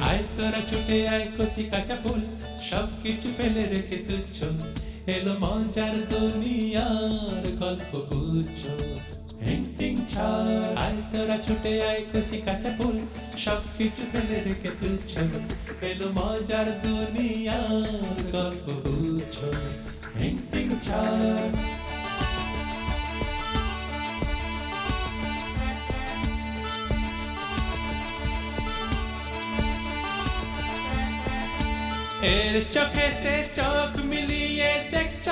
আয় তোরা ছুটে আয় কচি কাঁচা ফুল সবকিছু ফেলে রেখে তুচ্ছ এলো মজার দুনিয়ার গল্প গুচ্ছ হিংটিং ছাড় আয় তোরা ছুটে আয় কচি কাঁচা ফুল সবকিছু ফেলে রেখে তুচ্ছ এলো মজার দুনিয়ার গল্প গুচ্ছ হিংটিং ছাড় এর চোখেতে চোখ মিলিয়ে দেখছ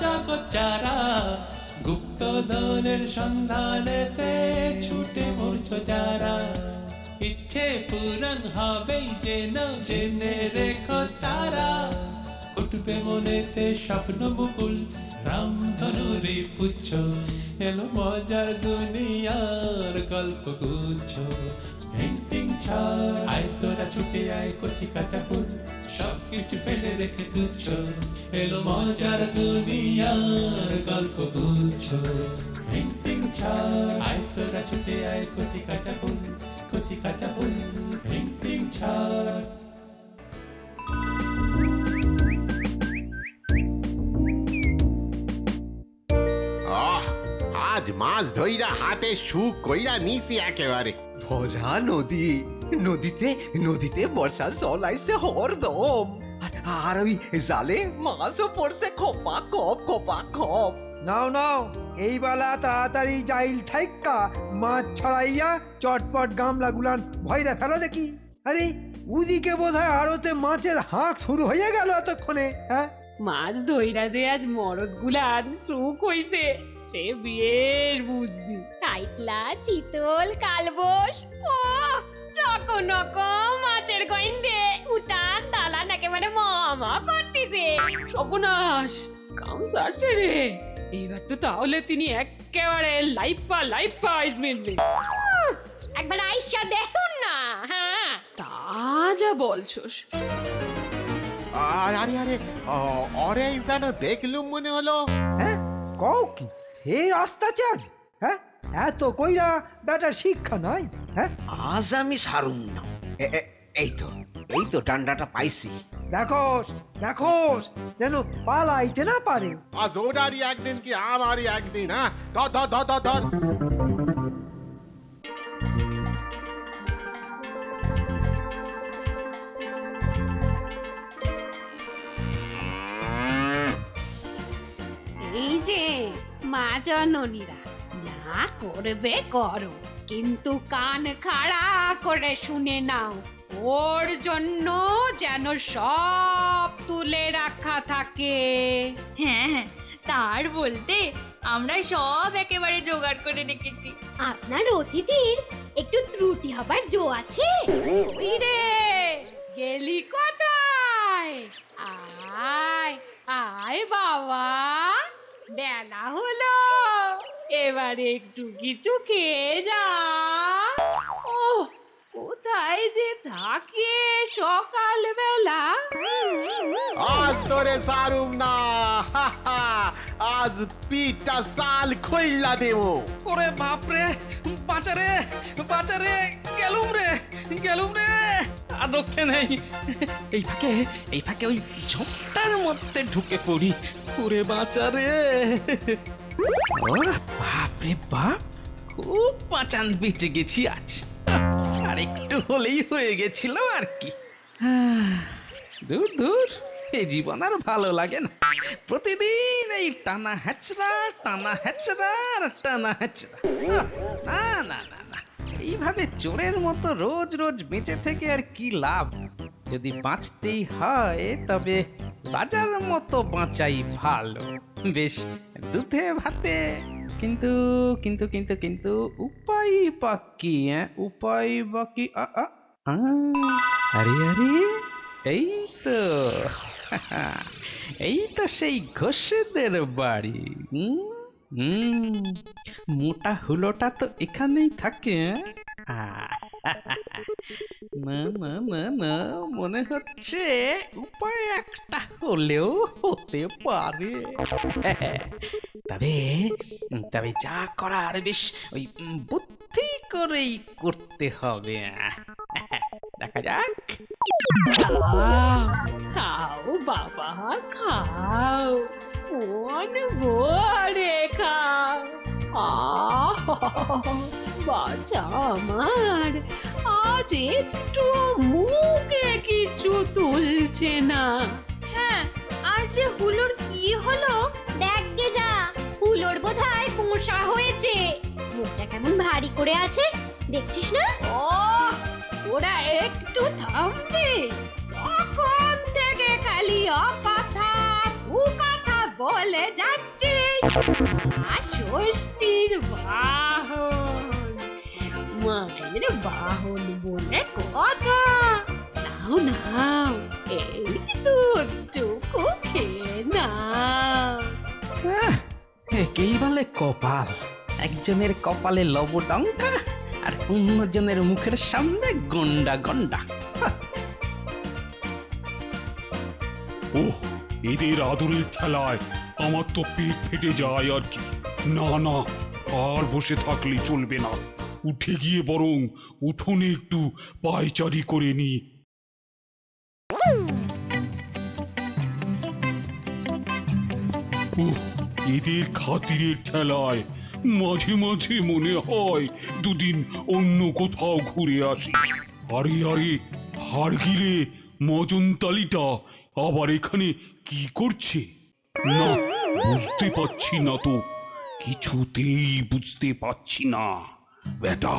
জগৎ যারা গুপ্তধনের সন্ধানেতে ছুটে মরছ যারা ইচ্ছে পূরণ হবেই যেন জেনে রেখো তারা উঠবে মনেতে স্বপ্ন মুকুল রামধনুরি পুচ্ছ এলো মজার দুনিয়ার গল্প গুচ্ছ হিংটিং ছাড় আয় তোরা ছুটে আয় কচি কাঁচা ফুল সবকিছু ফেলে রেখে তুচ্ছ এলো মজার দুনিয়ার গল্প গুচ্ছ হিংটিং ছাড় আয় তোরা ছুটে আয় কচি কাঁচা ফুল হিংটিং ছাড় আজ মাছ ধইরা হাতে সুখ কইরা নিছি একেবারে ভরা নদী নদীতে নদীতে বর্ষার জল আইছে হরদম আর ওই জালে মাছও পড়ছে খোপা খপ নাও নাও এই বেলা তাড়াতাড়ি জাইল থাইক্কা মাছ ছড়াইয়া চটপট গামলা গুলান ভয়রা ফেলো দেখি। আরে উদিকে বোধহয় আড়তে মাছের হাঁক শুরু হয়ে গেল এতক্ষণে। হ্যাঁ মাছ ধইরা যে আজ মরদ গুলান সুখ হইছে সে বিয়ের বুঝছি। কাইতলা চিতল কালবোস ও রকম রকম মাছের গইন্দে উঠান দালান একেবারে মামা করতেছে। সর্বনাশ কাম সারছে রে, এইবার তো তাহলে তিনি একেবারে লাইফা আসবেন। একবার আইসা দেখুন না। হ্যাঁ তা যা বলছোস। আরে আরে অরে যেন দেখলুম মনে হলো। হ্যাঁ কও কি হে রাস্তা চাঁদ। হ্যাঁ এত কইরা বেটার শিক্ষা নাই। হ্যাঁ আজ আমি সারুম না। এই তো ডান্ডাটা পাইছি। দেখোস যেন পালাইতে না পারে। আজ ওরারই একদিন কি আমারই একদিন। হ্যাঁ ধর ধর ধর ধর ধর এই যে মা জননীরা যা করবে করো, কিন্তু কান খাড়া করে শুনে নাও, ওর জন্য যেন সব তুলে রাখা থাকে। হ্যাঁ হ্যাঁ, তার বলতে আমরা সব একেবারে জোগাড় করে রেখেছি। আপনার অতিথির একটু ত্রুটি হবার জো আছে। ওই রে গেলি কোথায়? আয় আয় বাবা, বেলা হলো, এবার একটু কিছু খেয়ে যা। ও কোথায় যে থাকে সকাল বেলা। আজ তোরে সারুম না। আজ পিঠটা সাল খইলা দেবো। ওরে বাপরে, বাঁচারে গেলুম রে আর রক্ষে নেই। এই ফাঁকে ওই ঝোপটার মধ্যে ঢুকে পড়ি। ওরে বাঁচারে। ও বাপরে বাপ, খুব বাঁচান বেঁচে গেছি আজ। আর একটু হলেই হয়ে গেছিল আর কি। দূর এই জীবন আর ভালো লাগে না। প্রতিদিন এই টানা হ্যাচড়া না, এইভাবে চোরের মতো রোজ রোজ বেঁচে থেকে আর কি লাভ? যদি বাঁচতেই হয় তবে রাজার মতো বাঁচাই ভালো। বেশ দুধে ভাতে। কিন্তু কিন্তু কিন্তু কিন্তু উপায় বাকি। উপায় বাকি। আরে এই তো সেই ঘোষেদের বাড়ি। মোটা হুলোটা তো এখানেই থাকে। না না না না, মনে হচ্ছে উপায় একটা হলেও হতে পারে। তবে তবে যা করার বেশ ওই বুদ্ধি করেই করতে হবে। দেখা যাক। খাও খাও বাবা খাও, মন ভরে খাও। বাচ্চা আমার আজ একটু মুখে কিছু তুলছে না। হ্যাঁ, আর যে হুলোর কি হলো? দেখ গে যা, হুলোর বোধহয় পোষা হয়েছে। মুখটা কেমন ভারী করে আছে দেখছিস না? ও ওরা একটু থামবে, তখন থেকে খালি অকথা কুকথা বলে যাচ্ছে। আর ষষ্ঠীর বাহন, মায়ের বাহন বলে কথা। নাও নাও, এই দুধটুকু খেয়ে নাও। একেই বলে কপাল। একজনের কপালে লবডঙ্কা আর অন্যজনের মুখের সামনে গন্ডা গন্ডা। ওহ, এদের আদরের খেলায় আমার তো পেট ফেটে যায় আর কি। না না, আর বসে থাকলে চলবে না, উঠে গিয়ে বরং উঠোনে একটু পায়চারি করে নি। এদের খাতিরের ঠেলায় মাঝে মাঝে মনে হয় দুদিন অন্য কোথাও ঘুরে আসি। আরে আরে, হাড় গিলে মজনতালিটা আবার এখানে কি করছে? না, বুঝতে পারছি না তো, কিছুতেই বুঝতে পারছি না। বেটা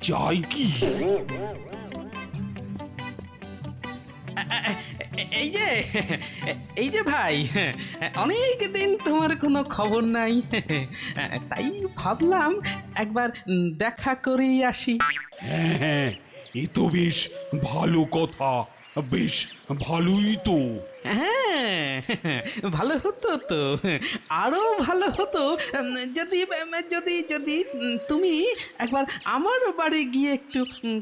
চাই কি? এই যে ভাই, অনেক দিন তোমার কোনো খবর নাই, তাই ভাবলাম একবার দেখা করেই আসি। হ্যাঁ হ্যাঁ, এ তো বেশ ভালো কথা, বেশ ভালোই তো। হ্যাঁ, ভালো হতো তো, আরো ভালো হতো যদি যদি যদি তুমি একবার আমার বাড়ি গিয়ে একটু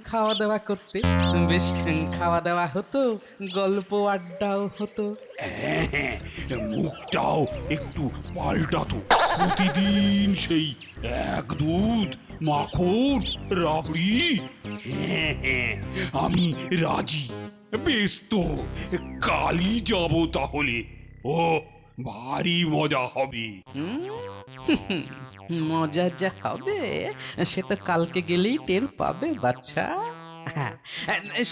খাওয়া দাওয়া করতে। বেশ খাওয়া দাওয়া হতো, গল্প আড্ডাও হতো। হ্যাঁ হ্যাঁ, মুখটাও একটু পাল্টাতো। প্রতিদিন সেই এক দুধ মাখন রাবড়ি। হ্যাঁ হ্যাঁ, আমি রাজি। বেশ তো, কালই যাব তাহলে। ও, ভারী মজা হবে। মজা যা হবে সে তো কালকে গেলেই টের পাবে বাচ্চা। হ্যাঁ,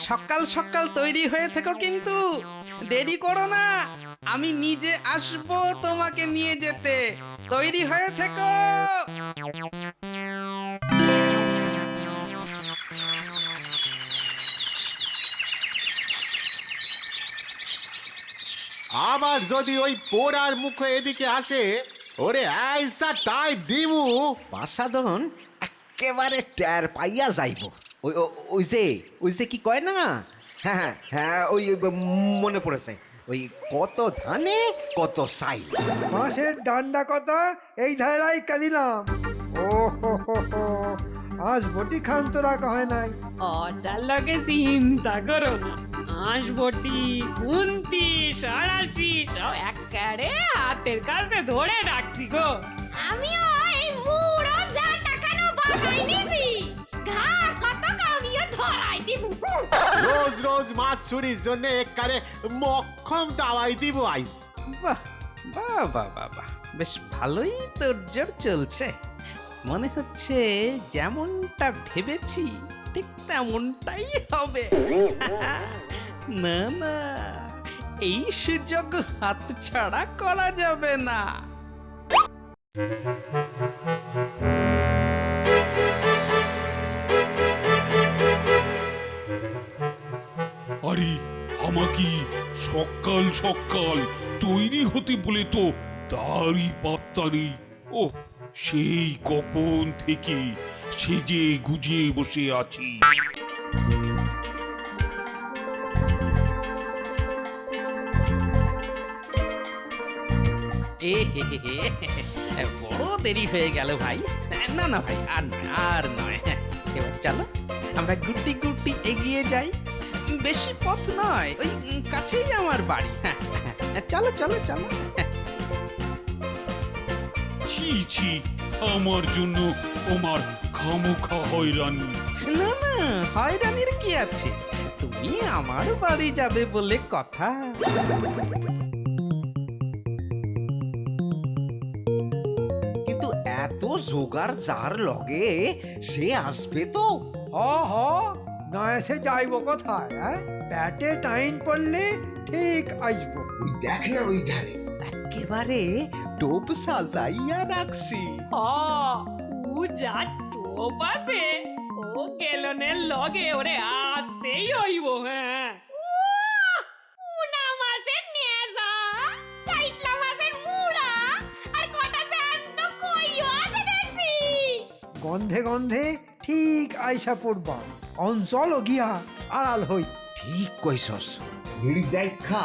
সকাল সকাল তৈরি হয়ে থেকো, কিন্তু দেরি করো না। আমি নিজে আসবো তোমাকে নিয়ে যেতে। তৈরি হয়ে থেকো। আবার যদি ওই পোড়ার মুখে এদিকে আসে, ওরে আইসা টাইপ দিমু। বাসাদন একেবারে টের পাইয়া যাইব। ওই ওই যে কি কয় না, হ্যাঁ হ্যাঁ হ্যাঁ, ওই মনে পড়েছে, ওই কত ধানে কত সাই। মাসের ডান্ডা কথা এই ধারাই কাঁদিলাম। ও হো হো হো, আজ বটি খান তোরা কয় নাই। ওটার লগে চিন্তা করো না, হাঁসবটি খুন্তি সরাসি সব একেবারে হাতের কাছে ধরে রাখছি গো। আমিও এই মুড়ো যা টাকানো বসাই নিছি, ঘাট কত আমিও ধরাই দিব। রোজ রোজ মাছ চুরির জন্য একবারে মক্ষম দাওয়াই দিব আইস। বাহ বাহ বাহ বাহ বাহ, বেশ ভালোই তোড়জোড় চলছে। মনে হচ্ছে যেমনটা ভেবেছি ঠিক তেমনটাই হবে। না না, এই সুযোগ হাতছাড়া করা যাবে না। আরে আমাকে সকাল সকাল তৈরি হতে বলে তো তারই পাত্তা নেই। ও, সেই কখন থেকে সেজে গুজে বসে আছি। এ হে হে হে, বড় দেরি হয়ে গেল ভাই। না না ভাই, আর নয় আর নয়। এবার চলো আমরা গুটি গুটি এগিয়ে যাই। বেশি পথ নয়, ওই কাছেই আমার বাড়ি। চলো চলো চলো। ছি ছি, আমার জন্য তোমার খামোখা হয়রানি। না না, হয়রানির কি আছে? তুমি তুমি আমার বাড়ি যাবে বলে কথা। কিন্তু এত জোগাড় যার লগে সে আসবে তো? হ হ, না এসে যাইবো কোথায়? হ্যাঁ, ব্যাটে টাইম পড়লে ঠিক আসবো। ওই দেখ না ওই ধারে একেবারে টোপ সাজাইয়া রাখছি। ও যা টোপ আছে, ও গেলনের লগে ওরে আসতেই হইব। হ্যাঁ, উনা মাছের নেজা, কাইতলা মাছের মুড়া, আর কটা জ্যান্ত কইও আছে দেখছি। গন্ধে গন্ধে ঠিক আইসা পড়বা। অঞ্চল গিয়া আড়াল হই। ঠিক কইছস। ভিড়ি দেখা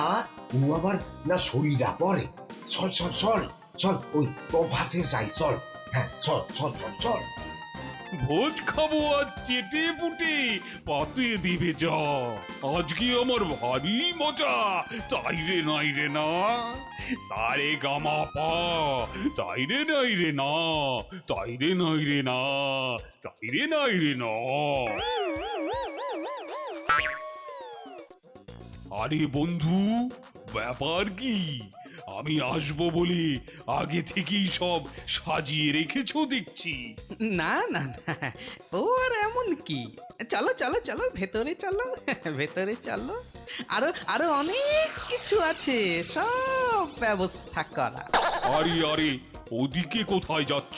ও আবার না শরীরা পরে। চল চল চল চল, ওই প্রভাতে যাই, চল। হ্যাঁ চল চল চল চল। ভোজ খাবো আর চেটে পুটে পাতে দিবে যা। আজকে আমার ভারী মজা, তাই রে নাই রে না, সারে গামা পা, তাই রে নাই রে না, তাই রে নাই রে না, তাই রে নাই রে না। আরে বন্ধু, ব্যাপার কি? আমি আসবো বলে আগে থেকেই সব সাজিয়ে রেখেছো দেখছি। না না না, ও আর এমন কি। চলো চলো চলো, ভেতরে চলো, ভেতরে চলো। আরো আরো অনেক কিছু আছে, সব ব্যবস্থা করা। আরে আরে, ওদিকে কোথায় যাচ্ছ?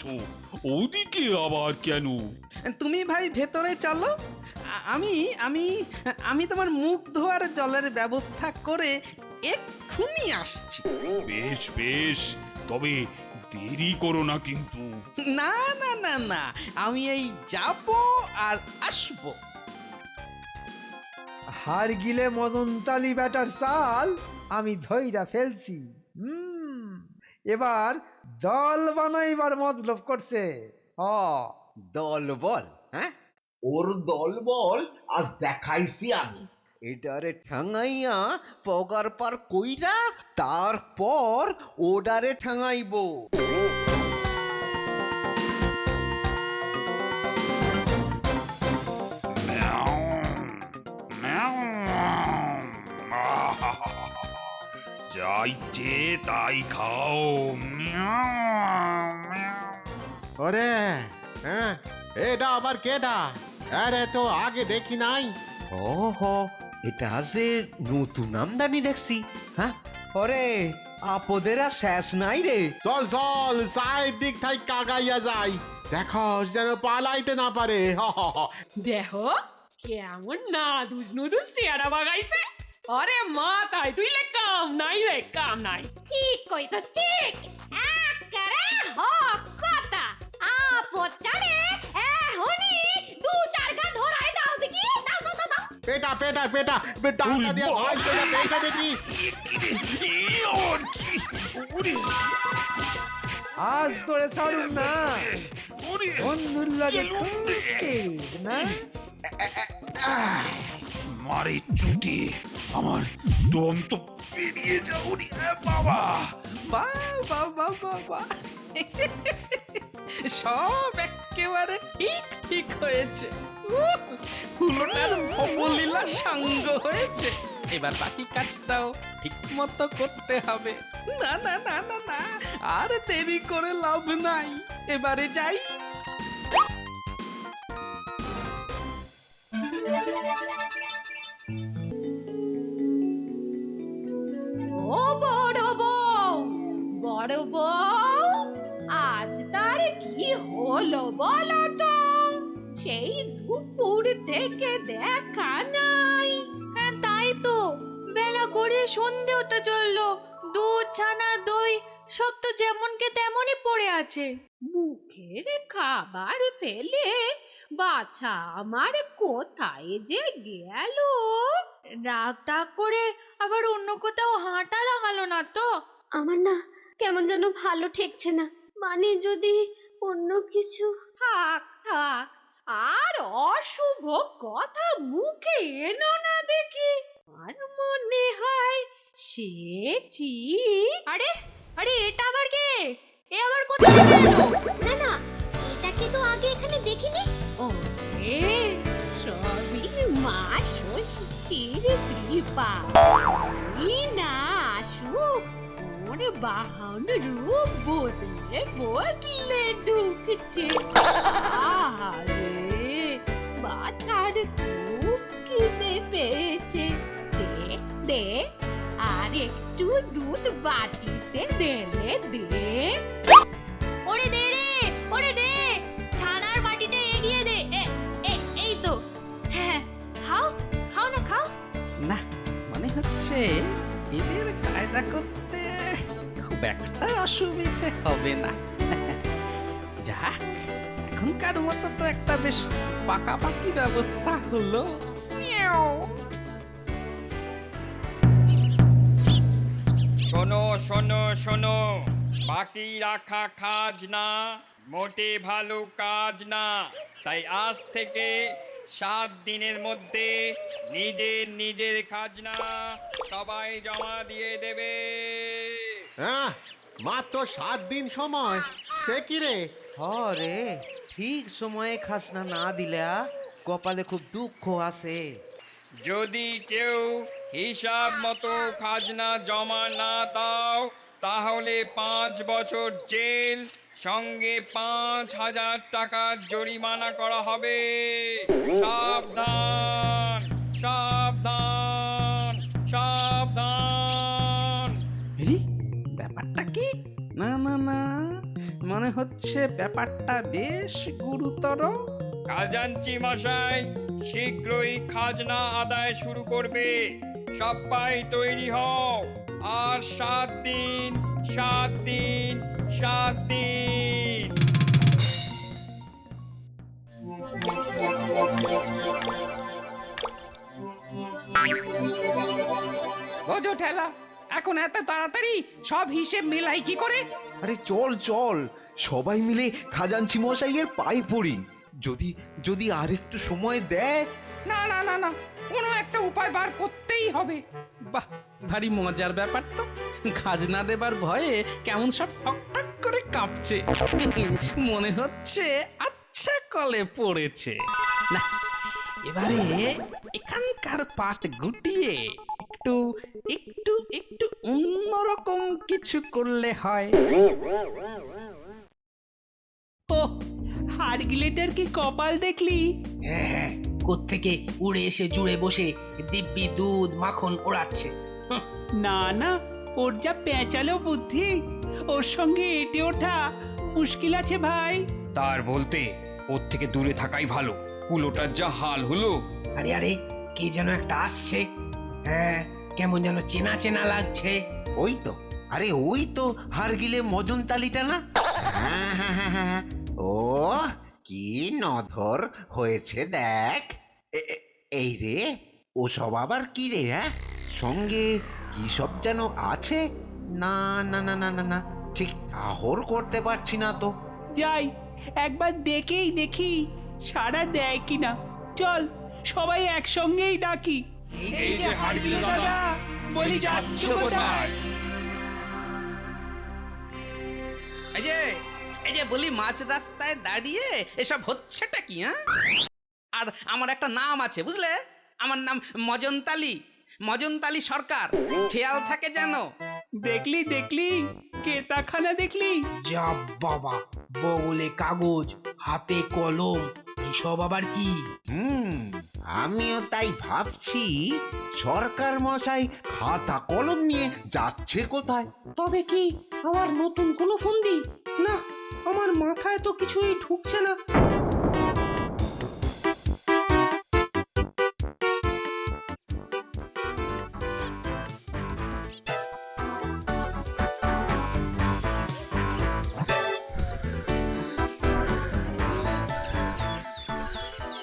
ওদিকে আবার কেন? তুমি ভাই ভেতরে চলো, আমি আমি আমি তোমার মুখ ধোয়ার জলের ব্যবস্থা করে এক্ষুনি আসছি। বেশ বেশ, তবে দেরি করো না কিন্তু। না না না না, আমি এই যাব আর আসবো। হার গিলে মদনতালি ব্যাটার চাল আমি ধইরা ফেলছি। এবার দল বানাইবার মতলব করছে। দল বল? হ্যাঁ, ওর দল বল আজ দেখাইছি আমি। এডারে ঠাঙাইয়া পগার পার কইরা তারপর ওডারে ঠাঙাইবো। যা ইচ্ছে তাই খাও। ওরে হ্যাঁ, এটা আবার কেডা? আরে তো আগে দেখি নাই। হ, এটা যে নতুন আমদানি দেখছি। হ্যাঁ, ওরে আপদের আর শেষ নাই রে। চল চল, সাইড দিক থাই কাগাইয়া যাই, দেখো যেন পালাইতে না পারে। দেখো কেমন না দুজনুদু চেহারা বাগাইছে। আরে মাথায় তুইলে কাম নাই রে, কাম নাই। ঠিক কইছস, ঠিক একেবারে হক কথা। আপচারে এখনি দু চার গা ধরাই দাও দেখি। দাও দাও দাও দাও। পেটা পেটা পেটা পেটা দিয়া ভাই, পেটা পেটা দেখি। আজ তোরে ছাড়ুম না, বন্ধুর লাগে খুব তেজ না। মারে চুটি, আমার দম তো বেরিয়ে যাও রে বাবা। বাবা বাবা বাবা, সব একেবারে ঠিক ঠিক হয়েছে। হুলোটার ভবলীলা সাঙ্গ হয়েছে। এবার বাকি কাজটাও ঠিক মতো করতে হবে। না না না না না, আর দেরি করে লাভ নাই, এবারে যাই। ও বড় বউ, বড় বউ, আজ তার কি হলো বলো তো? সেই দুপুর থেকে দেখা নাই। হ্যাঁ তাই তো, বেলা গড়িয়ে সন্ধে হতে চললো, দুধ ছানা দই সব তো যেমনকে তেমনই পড়ে আছে। মুখের খাবার ফেলে বাছা আমার কোথায় যে গেল? রাগটা করে আবার অন্য কোথাও হাঁটা লাগালো না তো? আমার না কেমন যেন ভালো ঠেকছে না। মানে যদি অন্য কিছু। থাক থাক, আর অশুভ কথা মুখে এনো না দেখি। আর মনে হয় সে ঠিক। আরে আরে, এটা আবার কে? এ আবার কোথায় গেল? না না, এটাকে তো আগে এখানে দেখিনি। ওরে, সবই মা ষষ্ঠী। কৃপা এই না আসুক ওর বাহন রূপ বদলে বদলে ঢুকছে। আহারে বাছার খুব খিদে পেয়েছে, দে দে আর একটু দুধ বাটিতে ঢেলে দে। ওরে দে রে, ওরে দে, ছানার বাটিতে এগিয়ে দে। এই তো, হ্যাঁ খাও, খাও না খাও। না মনে হচ্ছে এদের কায়দা করতে খুব একটা অসুবিধে হবে না। যাক, এখনকার মতো তো একটা বেশ পাকাপাকি ব্যবস্থা হলো। শোনো শোনো শোনো, বাকি রাখা খাজনা মোটে ভালো কাজ না। তাই আজ থেকে 7 দিনের মধ্যে নিজের নিজের খাজনা সবাই জমা দিয়ে দেবে। হ্যাঁ, মাত্র 7 দিন সময়, সে কি রে? হরে ঠিক সময়ে খাজনা না দিলে কপালে খুব দুঃখ আসে। যদি কেউ হিসাব মতো খাজনা জমা না দাও তাহলে 5 বছর জেল সঙ্গে 5,000 টাকার জরিমানা করা হবে। সাবধান সাবধান সাবধান। এই, ব্যাপারটা কি? না না না, মনে হচ্ছে ব্যাপারটা বেশ গুরুতর। খাজাঞ্চি মশাই শীঘ্রই খাজনা আদায় শুরু করবে, সবাই তৈরি হও। আর 7 দিন 7 দিন 7 দিন। বোঝো ঠেলা, এখন এত তাড়াতাড়ি সব হিসেব মেলাই কি করে? আরে চল চল, সবাই মিলে খাজাঞ্চি মশাইয়ের পায়ে পড়ি। যদি যদি আর একটু সময় দেয়। না না না না, কোনো একটা উপায় বার করতেই হবে। বাহ, ভারী মজার ব্যাপার তো। খাজনা দেবার ভয়ে কেমন সব টকটক করে কাঁপছে। মনে হচ্ছে আচ্ছা কলে পড়েছে। না, এবারে এখানকার পাট গুটিয়ে একটু একটু একটু অন্যরকম কিছু করলে হয়। ও, হাড়গিলেটার কি কপাল দেখলি? হ্যাঁ হ্যাঁ, কোত্থেকে উড়ে এসে জুড়ে বসে দিব্যি দুধ মাখন ওড়াচ্ছে। না না, ওর যা পেঁচালো বুদ্ধি, ওর সঙ্গে এটে ওঠা মুশকিল আছে ভাই। তার বলতে ওর থেকে দূরে থাকাই ভালো, কুলোটার যা হাল হলো। আরে আরে, কে যেন একটা আসছে। হ্যাঁ, কেমন যেন চেনা চেনা লাগছে। ওই তো, আরে ওই তো হারগিলে মজনতালিটা না? হ্যাঁ হ্যাঁ হ্যাঁ হ্যাঁ, ও কি নধর হয়েছে দেখ। এই রে, ও সব আবার কি রে? হ্যাঁ, সঙ্গে কি সব যেন আছে। না না না না না না, ঠিক ঠাহর করতে পারছি না তো। যাই একবার দেখেই দেখি সাড়া দেয় কিনা। চল সবাই একসঙ্গেই ডাকি। এই যে হাড়গিলে দাদা, বলি যাচ্ছ কোথায়? এই যে বলি, মাঝ রাস্তায় দাঁড়িয়ে এসব হচ্ছেটা কি? হ্যাঁ, আর আমার একটা নাম আছে বুঝলে, আমার নাম মজনতালি, মজনতালি সরকার। খেয়াল থাকে যেন। দেখলি দেখলি, কেতাখানা দেখলি? যা বাবা, বগলে কাগজ, হাতে কলম, এসব আবার কি? আমিও তাই ভাবছি, সরকার মশাই খাতা কলম নিয়ে যাচ্ছে কোথায়? তবে কি আমার নতুন কোনো ফন্দি? না, আমার মাথায় তো কিছুই ঢুকছে না।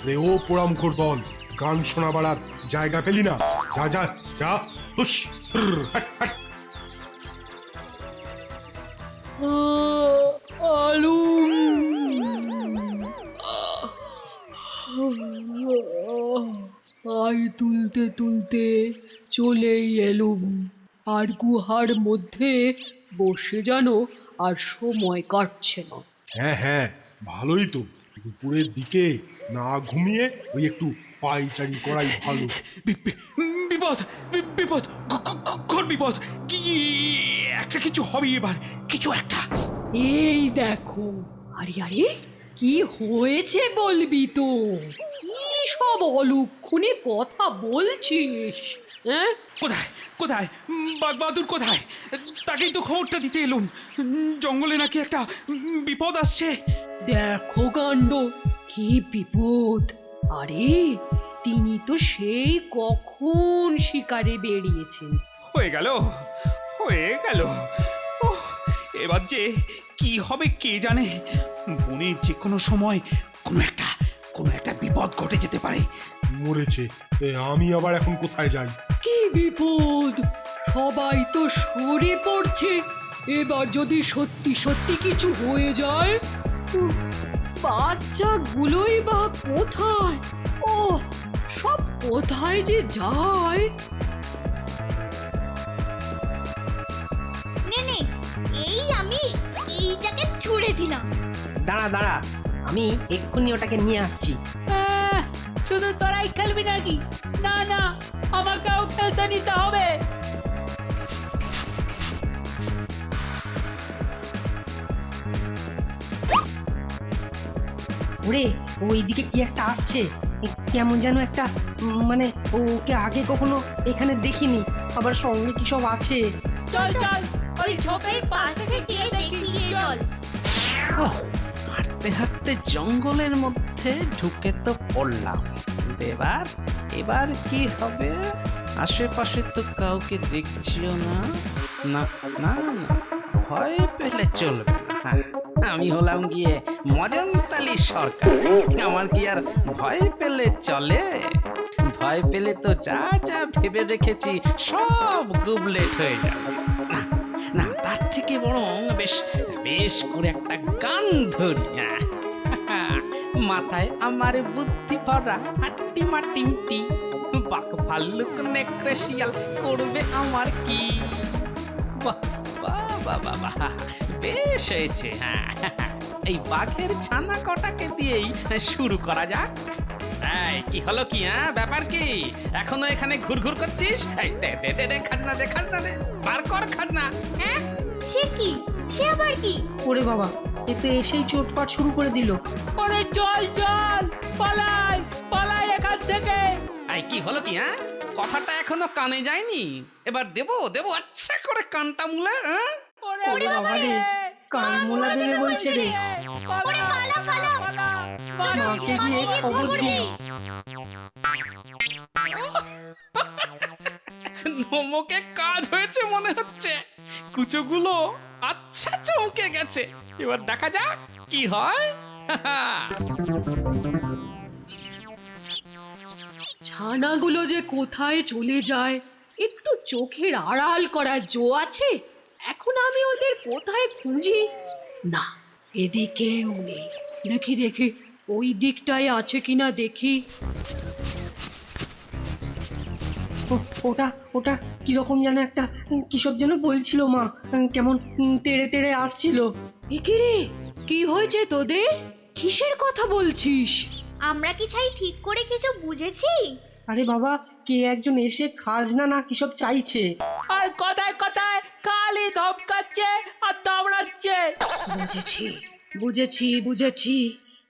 রে ও পোড়ামুখর দল, গান শোনাবার আর জায়গা পেলি না? যা যা যা, হুস, হুর, হাট, হাট। আলু আয় তুলতে তুলতে চলেই এলুম, আর গুহার মধ্যে বসে যেন আর সময় কাটছে না। হ্যাঁ হ্যাঁ, ভালোই তো। দুপুরের দিকে না ঘুমিয়ে ওই একটু পাইচারি করাই ভালো। বিপদ বিপদ ঘোর বিপদ, কি একটা কিছু হবে এবার, কিছু একটা। এই দেখো, আরে আরে কি হয়েছে বলবি তো? কি সব অলক্ষণে কথা বলছিস? হ্যাঁ, কোথায় কোথায় বাগবাহাদুর কোথায়? তাকেই তো খবরটা দিতে এলুম। জঙ্গলে নাকি একটা বিপদ আসছে। দেখো কাণ্ড, কি বিপদ! আরে তিনি তো সেই কখন শিকারে বেরিয়েছেন। হয়ে গেল হয়ে গেল। ওহ, এবার যে কি হবে কে জানে। বনে যে কোনো সময় কোনো একটা বিপদ ঘটে যেতে পারে। মরেছে, আমি আবার এখন কোথায় যাই? কি বিপদ! সবাই তো সরে পড়ছে। এবার যদি সত্যি সত্যি কিছু হয়ে যায়, বাচ্চাগুলোই বা কোথায়? ও সব কোথায় যে যায়। নে এই আমি এইটাকে ছুঁড়ে দিলাম। দাঁড়া দাঁড়া, আমি এক্ষুনি ওটাকে নিয়ে আসছি। শুধু তোরাই খেলবি নাকি? না না, আমাকেও খেলতে নিতে হবে। ওরে, ওইদিকে কি একটা আসছে, কেমন যেন একটা, মানে ওকে আগে কখনো এখানে দেখিনি, আবার সঙ্গে কি সব আছে। চল চল, ওই ঝোপের পাশে থেকে দেখিয়ে চল। হাঁটতে হাঁটতে জঙ্গলের মধ্যে ঢুকে তো পড়লাম। এবার এবার কি হবে? আশেপাশে তো কাউকে দেখছিও না। না না না, ভয় পেলে চলবে না। হ্যাঁ, আমি হলাম গিয়ে মজনতালি সরকার, আমার কি আর ভয় পেলে চলে? ভয় পেলে তো যা যা ভেবে রেখেছি সব গুবলেট হয়ে যাবে। না না, তার থেকে বরং বেশ বেশ করে একটা গান ধরি। মাথায় আমার বুদ্ধি ভরা হাট্টি মাটিমটি, বাঘ ভাল্লুক নেকড়ে শিয়াল করবে আমার কি? বাহ বাহ বাহ বাহ, বেশ হয়েছে। হ্যাঁ, এই বাঘের ছানা কটাকে দিয়েই শুরু করা যাক। এই কি হলো কি? হ্যাঁ, ব্যাপার কি? এখনো এখানে ঘুরঘুর করছিস? এই দে দে দে দে খাজনা, দে খাজনা, দে বার কর খাজনা। হ্যাঁ, সে কি? সে আবার কি? ওরে বাবা, এ তো এসেই চোটপাট শুরু করে দিল। ওরে চল চল, পালাই পালাই এখান থেকে। এই কি হলো কি? হ্যাঁ, কথাটা এখনো কানে যায়নি। এবার দেবো দেবো আচ্ছা করে কানটা মুলে। হ্যাঁ, ওরে বাবা রে, কান মোলা দেবে বলছে রে। ওরে পালা পালা, চলো মাকে গিয়ে খবর দিই। নমকে কাজ হয়েছে মনে হচ্ছে। কুচোগুলো আচ্ছা চমকে গেছে। এবার দেখা যাক কি হয়। ছানাগুলো যে কোথায় চলে যায় একটু চোখের আড়াল করার জো আছে? এখন আমি ওদের কোথায় খুঁজি? না, এদিকেও নেই। দেখি দেখি ওই দিকটায় আছে কিনা দেখি। ওটা ওটা কিরকম যেন একটা কিসব যেন বলছিল মা, কেমন তেড়ে তেড়ে আসছিল। একে রে, কি হয়েছে তোদের? কিসের কথা বলছিস? আমরা কি ছাই ঠিক করে কিছু বুঝেছি? আরে বাবা, কে একজন এসে খাজনা না কিসব চাইছে। আর কথায় কথায় খালি ধমকাচ্ছে আর দাবড়াচ্ছে। বুঝেছি বুঝেছি বুঝেছি,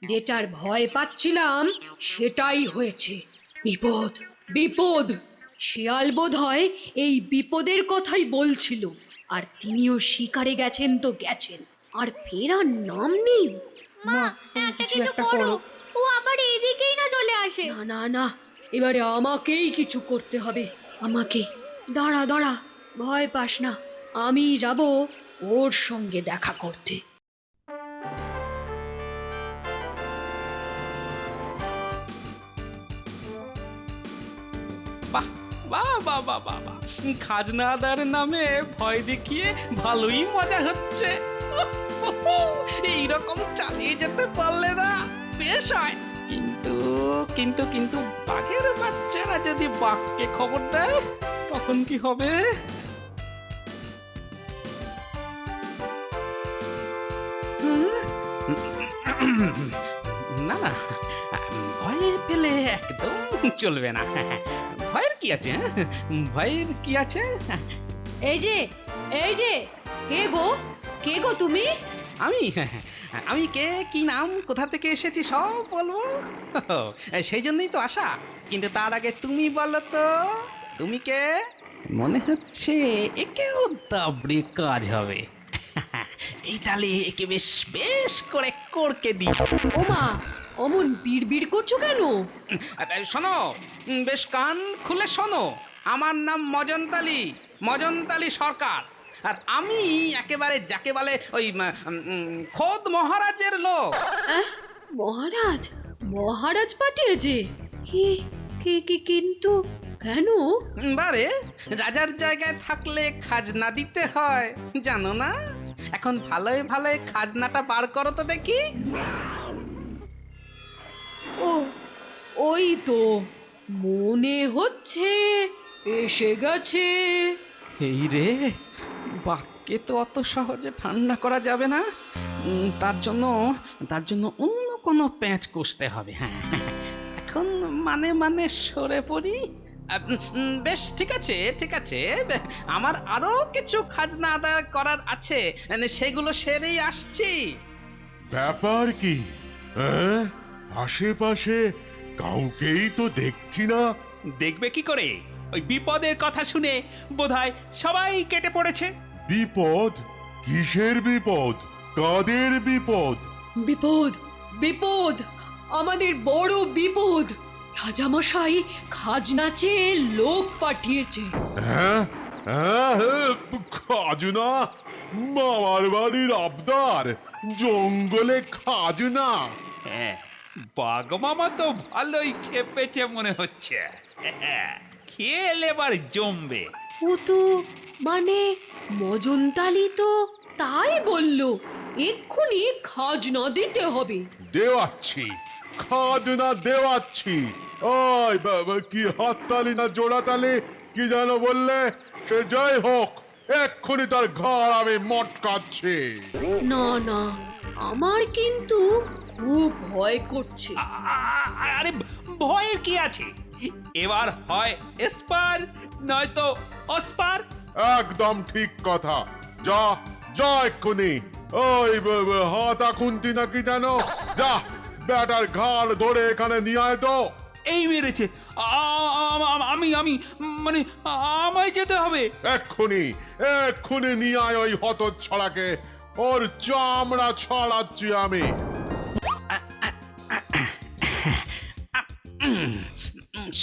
যেটার ভয় পাচ্ছিলাম সেটাই হয়েছে। বিপদ বিপদ! শিয়াল বোধ হয় এই বিপদের কথাই বলছিল। আর তিনিও শিকারে গেছেন তো গেছেন, আর ফেরার নাম নেই। মা, একটা কিছু করো, ও আবার এইদিকেই না চলে আসে। না না না, এবারে আমাকেই কিছু করতে হবে। আমাকে। দাঁড়া দাঁড়া, ভয় পাস না, আমি যাব ওর সঙ্গে দেখা করতে। বাহ বাহ বাহ বাহ বাহ বাহ, খাজনা আদায়ের নামে ভয় দেখিয়ে ভালোই মজা হচ্ছে। এইরকম চালিয়ে যেতে পারলে না বেশ হয়। কিন্তু কিন্তু কিন্তু বাঘের বাচ্চারা যদি বাঘকে খবর দেয় তখন কি হবে? না না ভয় পেলে একদম চলবে না। ভয়ের কি আছে? ভয়ের কি আছে? এই যে কে গো তুমি? আমি আমি কে, কি নাম, কোথা থেকে এসেছি সব বলবো। সেই জন্যই তো আশা। কিন্তু তার আগে তুমি বলো তো, তুমি কে? মনে হচ্ছে একেও দাবড়ে কাজ হবে। এই তাহলে একে বেশ বেশ করে করকে দিই। ওমা, অমন বিড়বিড় করছো কেন? শোনো, বেশ কান খুলে শোনো। আমার নাম মজনতালি সরকার। আর আমি একেবারে যাকে বলে ওই খোদ মহারাজের লোক। মহারাজ পাঠিয়েছে? কিন্তু কেন? বারে, রাজার জায়গায় থাকলে খাজনা দিতে হয়, জানো না? এখন ভালোই ভালোই খাজনাটা বার করো তো দেখি। ওই তো মনে হচ্ছে এসে গেছে। এই রে, বাক্যে তো অত সহজে ঠান্ডা করা যাবে না। তার জন্য অন্য কোনো প্যাঁচ কষতে হবে। হ্যাঁ, এখন মানে সরে পড়ি। বেশ, ঠিক আছে। আমার আরো কিছু খাজনা আদায় করার আছে, সেগুলো সেরেই আসছি। ব্যাপার কি? আশেপাশে কাউকেই তো দেখছি না। দেখবে কি করে? ওই বিপদের কথা শুনে বোধহয় সবাই কেটে পড়েছে। বিপদ? কিসের বিপদ? কাদের বিপদ? বিপদ, আমাদের বড় বিপদ। রাজামশাই খাজনা চেয়ে লোক পাঠিয়েছে। হ্যাঁ, খাজনা? মামার বাড়ির আবদার, জঙ্গলে খাজনা? হ্যাঁ, বাঘ মামা তো ভালোই খেপেছে মনে হচ্ছে। খেল এবার জমবে। ও তো মানে মজনতালি তো তাই বললো, এক্ষুনি খাজনা দিতে হবে। দেওয়াচ্ছি, খাজনা দেওয়াচ্ছি। ওই কি হাততালি না জোড়াতালি কি যেন বললে? সে যাই হোক, এক্ষুনি তার ঘর আমি মটকাচ্ছি। না, আমার কিন্তু খুব ভয় করছে। আরে ভয়ের কি আছে? এবার হয় এসপার নয়তো অসপার। একদম ঠিক কথা। যা এক্ষুনি। ওই হাতা খুন্তি নাকি জানো, যা ব্যাটার ঘাড় ধরে এখানে নিয়ে আয় তো। এই মেরেছে। আমি মানে আমায় যেতে হবে। এক্ষুনি নিয়ে আয় ওই হতচ্ছাড়াকে। ওর চামড়া ছাড়াচ্ছি আমি।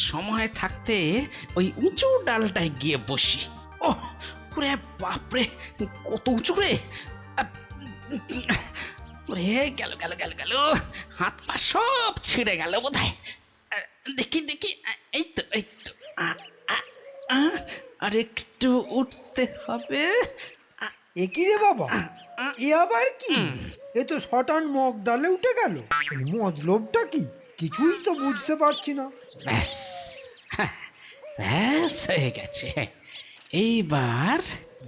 সময় থাকতে ওই উঁচু ডালটায় গিয়ে বসি। ও রে বাপরে, কত উঁচু রে! গেল, হাত পা সব ছিঁড়ে গেল বোধহয়। দেখি এই তো আর একটু উঠতে হবে। একই রে বাবা, এ আবার কি? এ তো শটান মগ ডালে উঠে গেল। মতলবটা কি কিছুই তো বুঝতে পারছি না। ব্যাস হয়ে গেছে। এইবার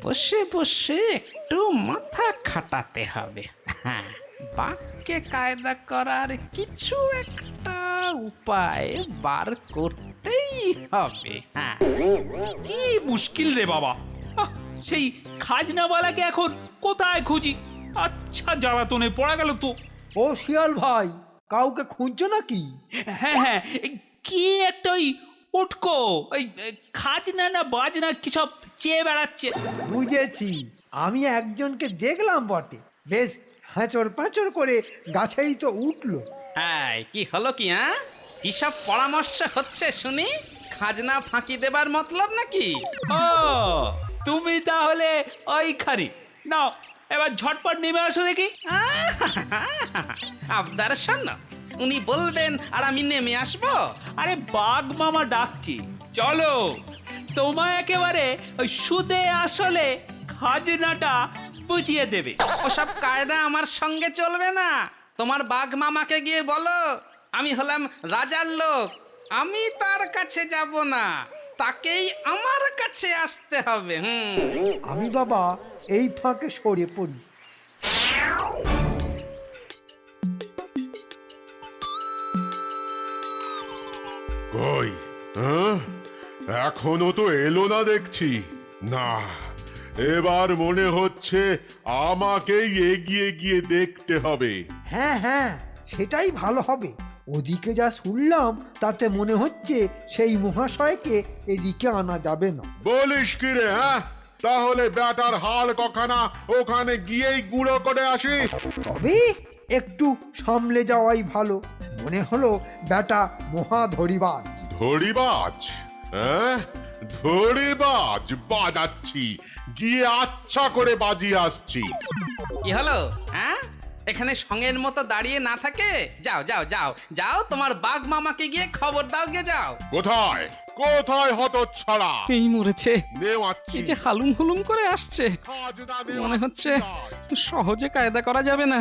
বসে একটু মাথা খাটাতে হবে। হ্যাঁ, বাক্যে কায়দা করার কিছু একটা উপায় বার করতেই হবে। হ্যাঁ, কি মুশকিল রে বাবা। সেই খাজনাওয়ালাকে এখন কোথায় খুঁজি? আচ্ছা, জ্বালাতনে পড়া গেল তো। ও শিয়াল ভাই, কাউকে খুঁজছো নাকি? হ্যাঁ, কি একটা ওই উটকো, ওই খাজনা না বাজনা কি সব চেয়ে বেড়াচ্ছে। বুঝেছি, আমি একজনকে দেখলাম বটে, বেশ হাঁচর পাঁচর করে গাছেই তো উঠলো। হ্যাঁ, কি হলো কি? হ্যাঁ, কি সব পরামর্শ হচ্ছে শুনি? খাজনা ফাঁকি দেবার মতলব নাকি? ও, তুমি তাহলে ওইখানে নাও, এবার ঝটপট নেমে আসো দেখি। আবদার শোনো, উনি বলবেন আর আমি নেমে আসবো? আরে বাঘ মামা ডাকছি, চলো। তোমায় একেবারে ওই সুদে আসলে খাজনাটা বুঝিয়ে দেবে। ওসব কায়দা আমার সঙ্গে চলবে না। তোমার বাঘ মামাকে গিয়ে বলো আমি হলাম রাজার লোক, আমি তার কাছে যাব না, তাকেই আমার কাছে আসতে হবে। আমি বাবা এই ফাঁকে সরে পড়ি। কই হ্যাঁ? এখনো তো এলো না দেখছি। না, এবার মনে হচ্ছে আমাকেই এগিয়ে গিয়ে দেখতে হবে। হ্যাঁ হ্যাঁ, সেটাই ভালো হবে। ওদিকে যা শুনলাম তাতে মনে হচ্ছে সেই মহাশয়কে এদিকে আনা যাবে না। বলিস কি রে? হ্যাঁ, তাহলে ব্যাটার হাড় কখানা ওখানে গিয়েই গুঁড়ো করে আসি। তবে একটু সামলে যাওয়াই ভালো। মনে হলো ব্যাটা মহা ধরিবাজ। ধরিবাজ? হ্যাঁ, ধরিবাজ বাজাচ্ছি, গিয়ে আচ্ছা করে বাজিয়ে আসছি। কি হলো? হ্যাঁ, এখানে সঙ্গের মতো দাঁড়িয়ে না থাকে, যাও যাও যাও যাও, তোমার বাঘ মামাকে গিয়ে খবর দাও, গে যাও। কোথায় কোথায় হতচ্ছাড়া? এই মরেছে, নেওয়াচ্ছি। এই যে হালুম হুলুম করে আসছে, মনে হচ্ছে সহজে কায়দা করা যাবে না।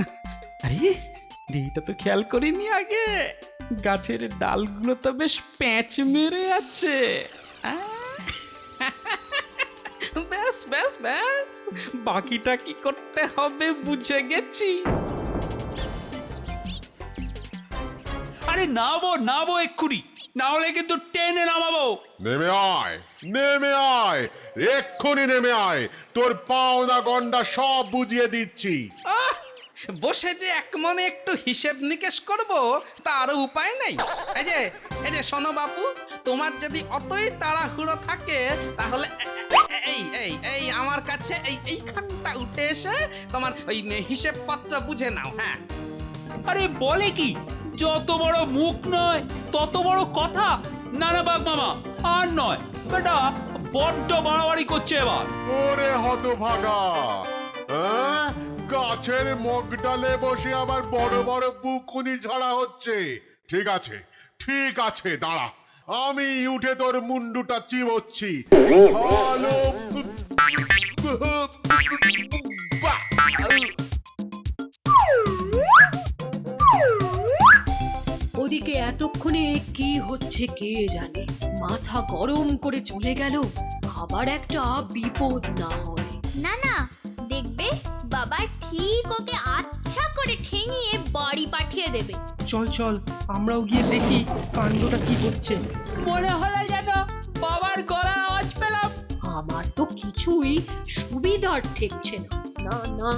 আরে এইটা তো খেয়াল করিনি আগে, গাছের ডালগুলো তো বেশ প্যাঁচ মেরে আছে। ব্যাস ব্যাস ব্যাস, বাকিটা কি করতে হবে বুঝে গেছি। আরে নামো নামো এক্ষুনি, না হলে কিন্তু টেনে নামাবো। নেমে আয়, নেমে আয়, এক্ষুনি নেমে আয়, তোর পাওনা গন্ডা সব বুঝিয়ে দিচ্ছি। আহ, বসে যে এক মনে একটু হিসেব নিকেশ করব তারও উপায় নেই। এই যে শোনো বাপু, তোমার যদি অতই তাড়াহুড়ো থাকে তাহলে এই এই এই আমার কাছে এইখানটা উঠে এসে তোমার ওই হিসেব পত্র বুঝে নাও। হ্যাঁ, আরে বলে কি, যত বড় মুখ নয় তত বড় কথা। না না বাঘ মামা, আর নয়, বেটা বড্ড বাড়াবাড়ি করছে এবার। ওরে হতভাগা, হ্যাঁ, গাছের মগ ডালে বসে আবার বড় বড় বুকুনি ঝাড়া হচ্ছে। ঠিক আছে ঠিক আছে, দাঁড়া, আমি উঠে তোর মুন্ডুটা চিবোচ্ছি। ভালো। ওদিকে এতক্ষণে কি হচ্ছে কে জানে, মাথা গরম করে চলে গেল, আবার একটা বিপদ না হয়। না না, দেখবে বাবা ঠিক ওকে আচ্ছা করে ঠেঙিয়ে বাড়ি পাঠিয়ে দেবে। চল চল, আমরাও গিয়ে দেখি কাণ্ডটা কি হচ্ছে। মনে হলো যেন বাবার গলা আওয়াজ পেলাম। আমার তো কিছুই সুবিধার ঠেকছে না। না না,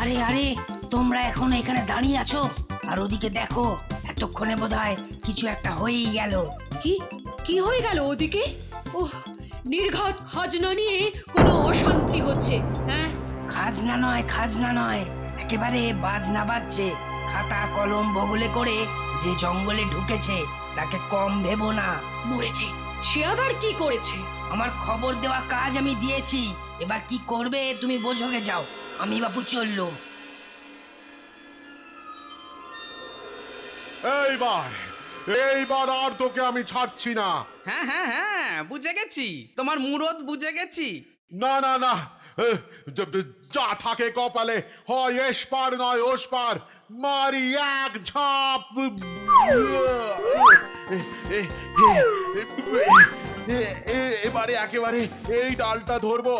আরে আরে, তোমরা এখন এখানে দাঁড়িয়ে আছো, আর ওদিকে দেখো, এতক্ষণে বোধহয় কিছু একটা হয়েই গেল। কি কি হয়ে গেল ওদিকে? ওহ, নির্ঘাত খাজনা নিয়ে কোনো অশান্তি হচ্ছে। হ্যাঁ, খাজনা নয়, একেবারে বাজনা বাজছে। খাতা কলম বগলে করে যে জঙ্গলে ঢুকেছে তাকে কম ভেবো না। মরেছে, সে আবার কি করেছে? আমার খবর দেওয়া কাজ আমি দিয়েছি, এবার কি করবে তুমি বোঝোগে যাও। আমি বাপু চললুম। এইবার আর তোকে আমি ছাড়ছি না। হ্যাঁ হ্যাঁ হ্যাঁ, বুঝে গেছি, তোমার মুরদ বুঝে গেছি। না না না, যা থাকে কপালে, হয় এসপার নয় ওসপার, মারি এক ঝাঁপ। এবারে একেবারে এই ডালটা ধরবো।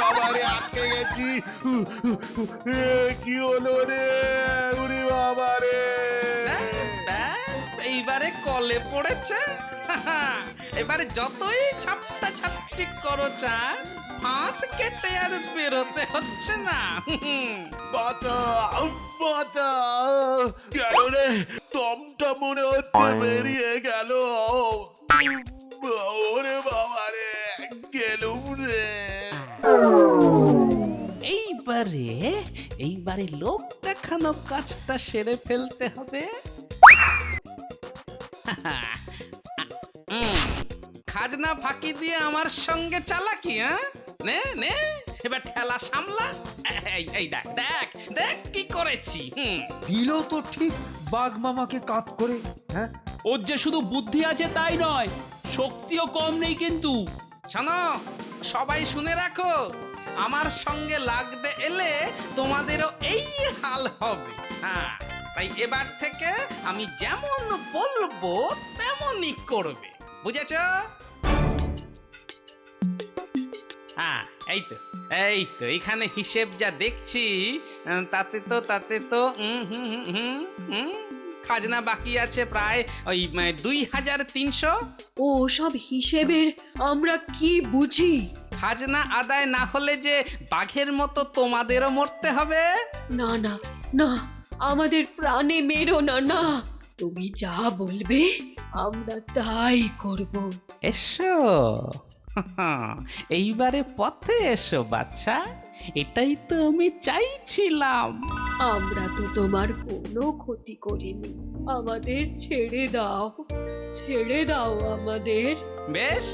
আবারে আটকে গেছি। কি হলো রে? উরি বাবা রে! এইবারে কলে পড়েছে। এবারে যতই ছাপটা ছাপটি করো চান, হাত কেটে আর বেরোতে হচ্ছে না। বাঁচাও বাঁচাও, গেল রে, দমটা মনে হচ্ছে বেরিয়ে গেল। ওরে বাবা রে, গেলুম রে। এইবারে লোক দেখানো কাজটা সেরে ফেলতে হবে। খাজনা ফাঁকি দিয়ে আমার সঙ্গে চালাকি? হ্যাঁ, নে নে, এবার ঠেলা সামলা। এই দেখ দেখ দেখ কি করেছি। দিল তো ঠিক বাঘ মামাকে কাত করে। হ্যাঁ, ওর যে শুধু বুদ্ধি আছে তাই নয়, শক্তিও কম নেই কিন্তু। শোনো, সবাই শুনে রাখো, আমার সঙ্গে লাগতে এলে তোমাদেরও এই হাল হবে। হ্যাঁ, তাই এবার থেকে আমি যেমন বলবো তেমনই করবে, বুঝেছ? হ্যাঁ এই তো এখানে হিসেব যা দেখছি তাতে তো খাজনা বাকি আছে প্রায় ওই 2300। ও সব হিসেবের আমরা কি বুঝি? খাজনা আদায় না হলে যে বাঘের মতো তোমাদেরও মরতে হবে। না না না, আমাদের প্রাণে মেরো না, না। তুমি যা বলবে আমরা তাই করব। এসো এইবারে পথে এসো বাচ্চা, এটাই তো আমি চাইছিলাম। আমরা তো তোমার কোনো ক্ষতি করিনি, আমাদের ছেড়ে দাও আমাদের। বেশ,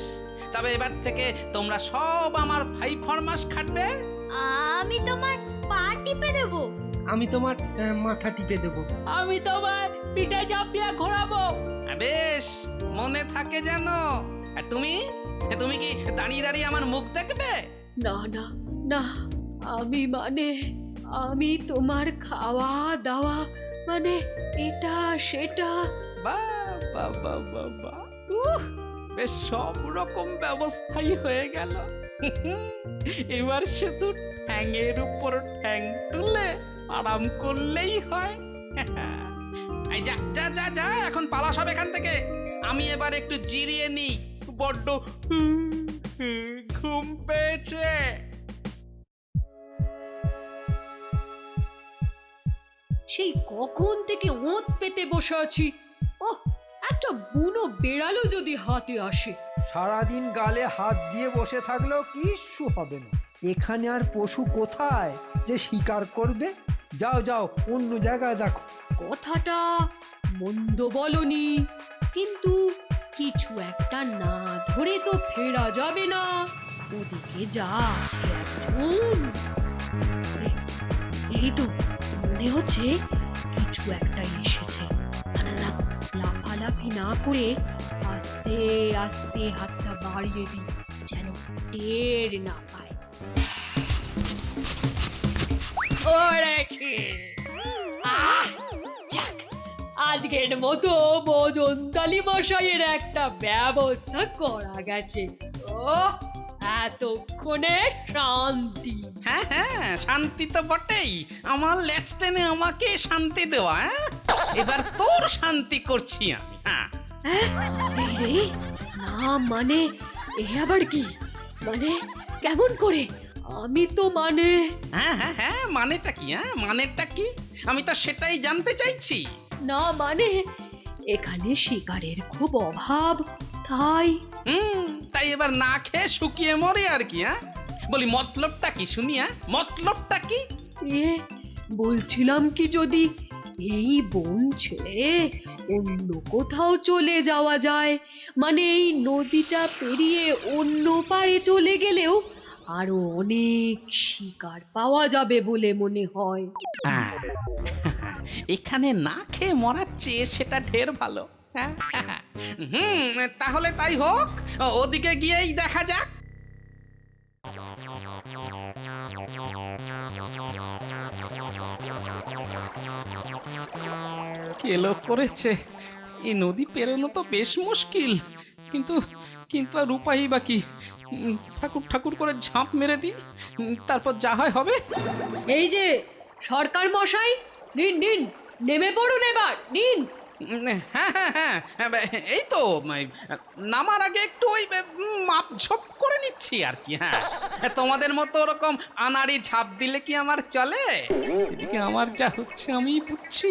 তবে এবার থেকে তোমরা সব আমার ভাই ফরমাস খাটবে। আমি তোমার পা টিপে দেবো। আমি তোমার মাথা টিপে দেবো। আমি তোমার পিঠে চাপিয়ে ঘোরাবো। বেশ, মনে থাকে যেন। আর তুমি কি দাঁড়িয়ে দাঁড়িয়ে আমার মুখ দেখবে? না না না, আমি তোমার খাওয়া দাওয়া মানে এটা সেটা। বাবা বেশ সব রকম ব্যবস্থাই হয়ে গেল। এবার শুধু ঠ্যাংয়ের উপর ঠ্যাং তুলে আরাম করলেই হয়। এই যা যা যা যা, এখন পালা সব এখান থেকে। আমি এবার একটু জিরিয়ে নিই, বড্ড ঘুম পেয়েছে। সেই কখন থেকে ওঁত পেতে বসে আছি। ওহ, একটা বুনো বেড়ালও যদি হাতে আসে। সারাদিন গালে হাত দিয়ে বসে থাকলেও কিচ্ছু হবে না। এখানে আর পশু কোথায় যে শিকার করবে? যাও যাও, অন্য জায়গায় দেখো। কথাটা মন্দ বলনি, কিন্তু কিছু একটা না ধরে তো ফেরা যাবে না। ওদিকে যা আছে একজন। এই তো মনে হচ্ছে কিছু একটা এসেছে। না না, লাফালাফি না করে আস্তে আস্তে হাতটা বাড়িয়ে দিই, যেন টের না পায়। আজকের মতো ভোজনতালি মশাইয়ের একটা ব্যবস্থা করা গেছে। ও এতক্ষণে শান্তি। হ্যাঁ, শান্তি তো বটেই। আমার লেজ টেনে আমাকে শান্তি দেওয়া। এবার তোর শান্তি করছি আমি। না মানে এ আবার কি? মানে কেমন করে? আমি তো মানে হ্যাঁ মানেটা কি? মানেটা কি? আমি তো সেটাই জানতে চাইছি। না মানে এখানে শিকারের খুব অভাব, তাই এবার না খেয়ে শুকিয়ে মরে আর কি। বলি মতলবটা কি শুনি? মতলবটা কি? বলছিলাম কি, যদি এই বন ছেড়ে অন্য কোথাও চলে যাওয়া যায়, মানে এই নদীটা পেরিয়ে অন্য পারে চলে গেলেও আরো অনেক শিকার পাওয়া যাবে বলে মনে হয়। এখানে না খেয়ে মরার চেয়ে সেটা ঢের ভালো। তাহলে তাই হোক, ওদিকে গিয়েই দেখা যাক। কেলো করেছে, এই নদী পেরোনো তো বেশ মুশকিল, কিন্তু আর উপায়ই বা কি? ঠাকুর করে ঝাঁপ মেরে দিই, তারপর যা হয় হবে। এই যে সরকার মশাই, নিন নেমে পড়ুন এবার, নিন। হ্যাঁ, এই তো নামার আগে একটু ওই মাপ ঝোপ করে নিচ্ছি আর কি। তোমাদের মতো ওরকম আনাড়ি ঝাঁপ দিলে কি আমার চলে? এদিকে আমার যা হচ্ছে আমি বুঝছি,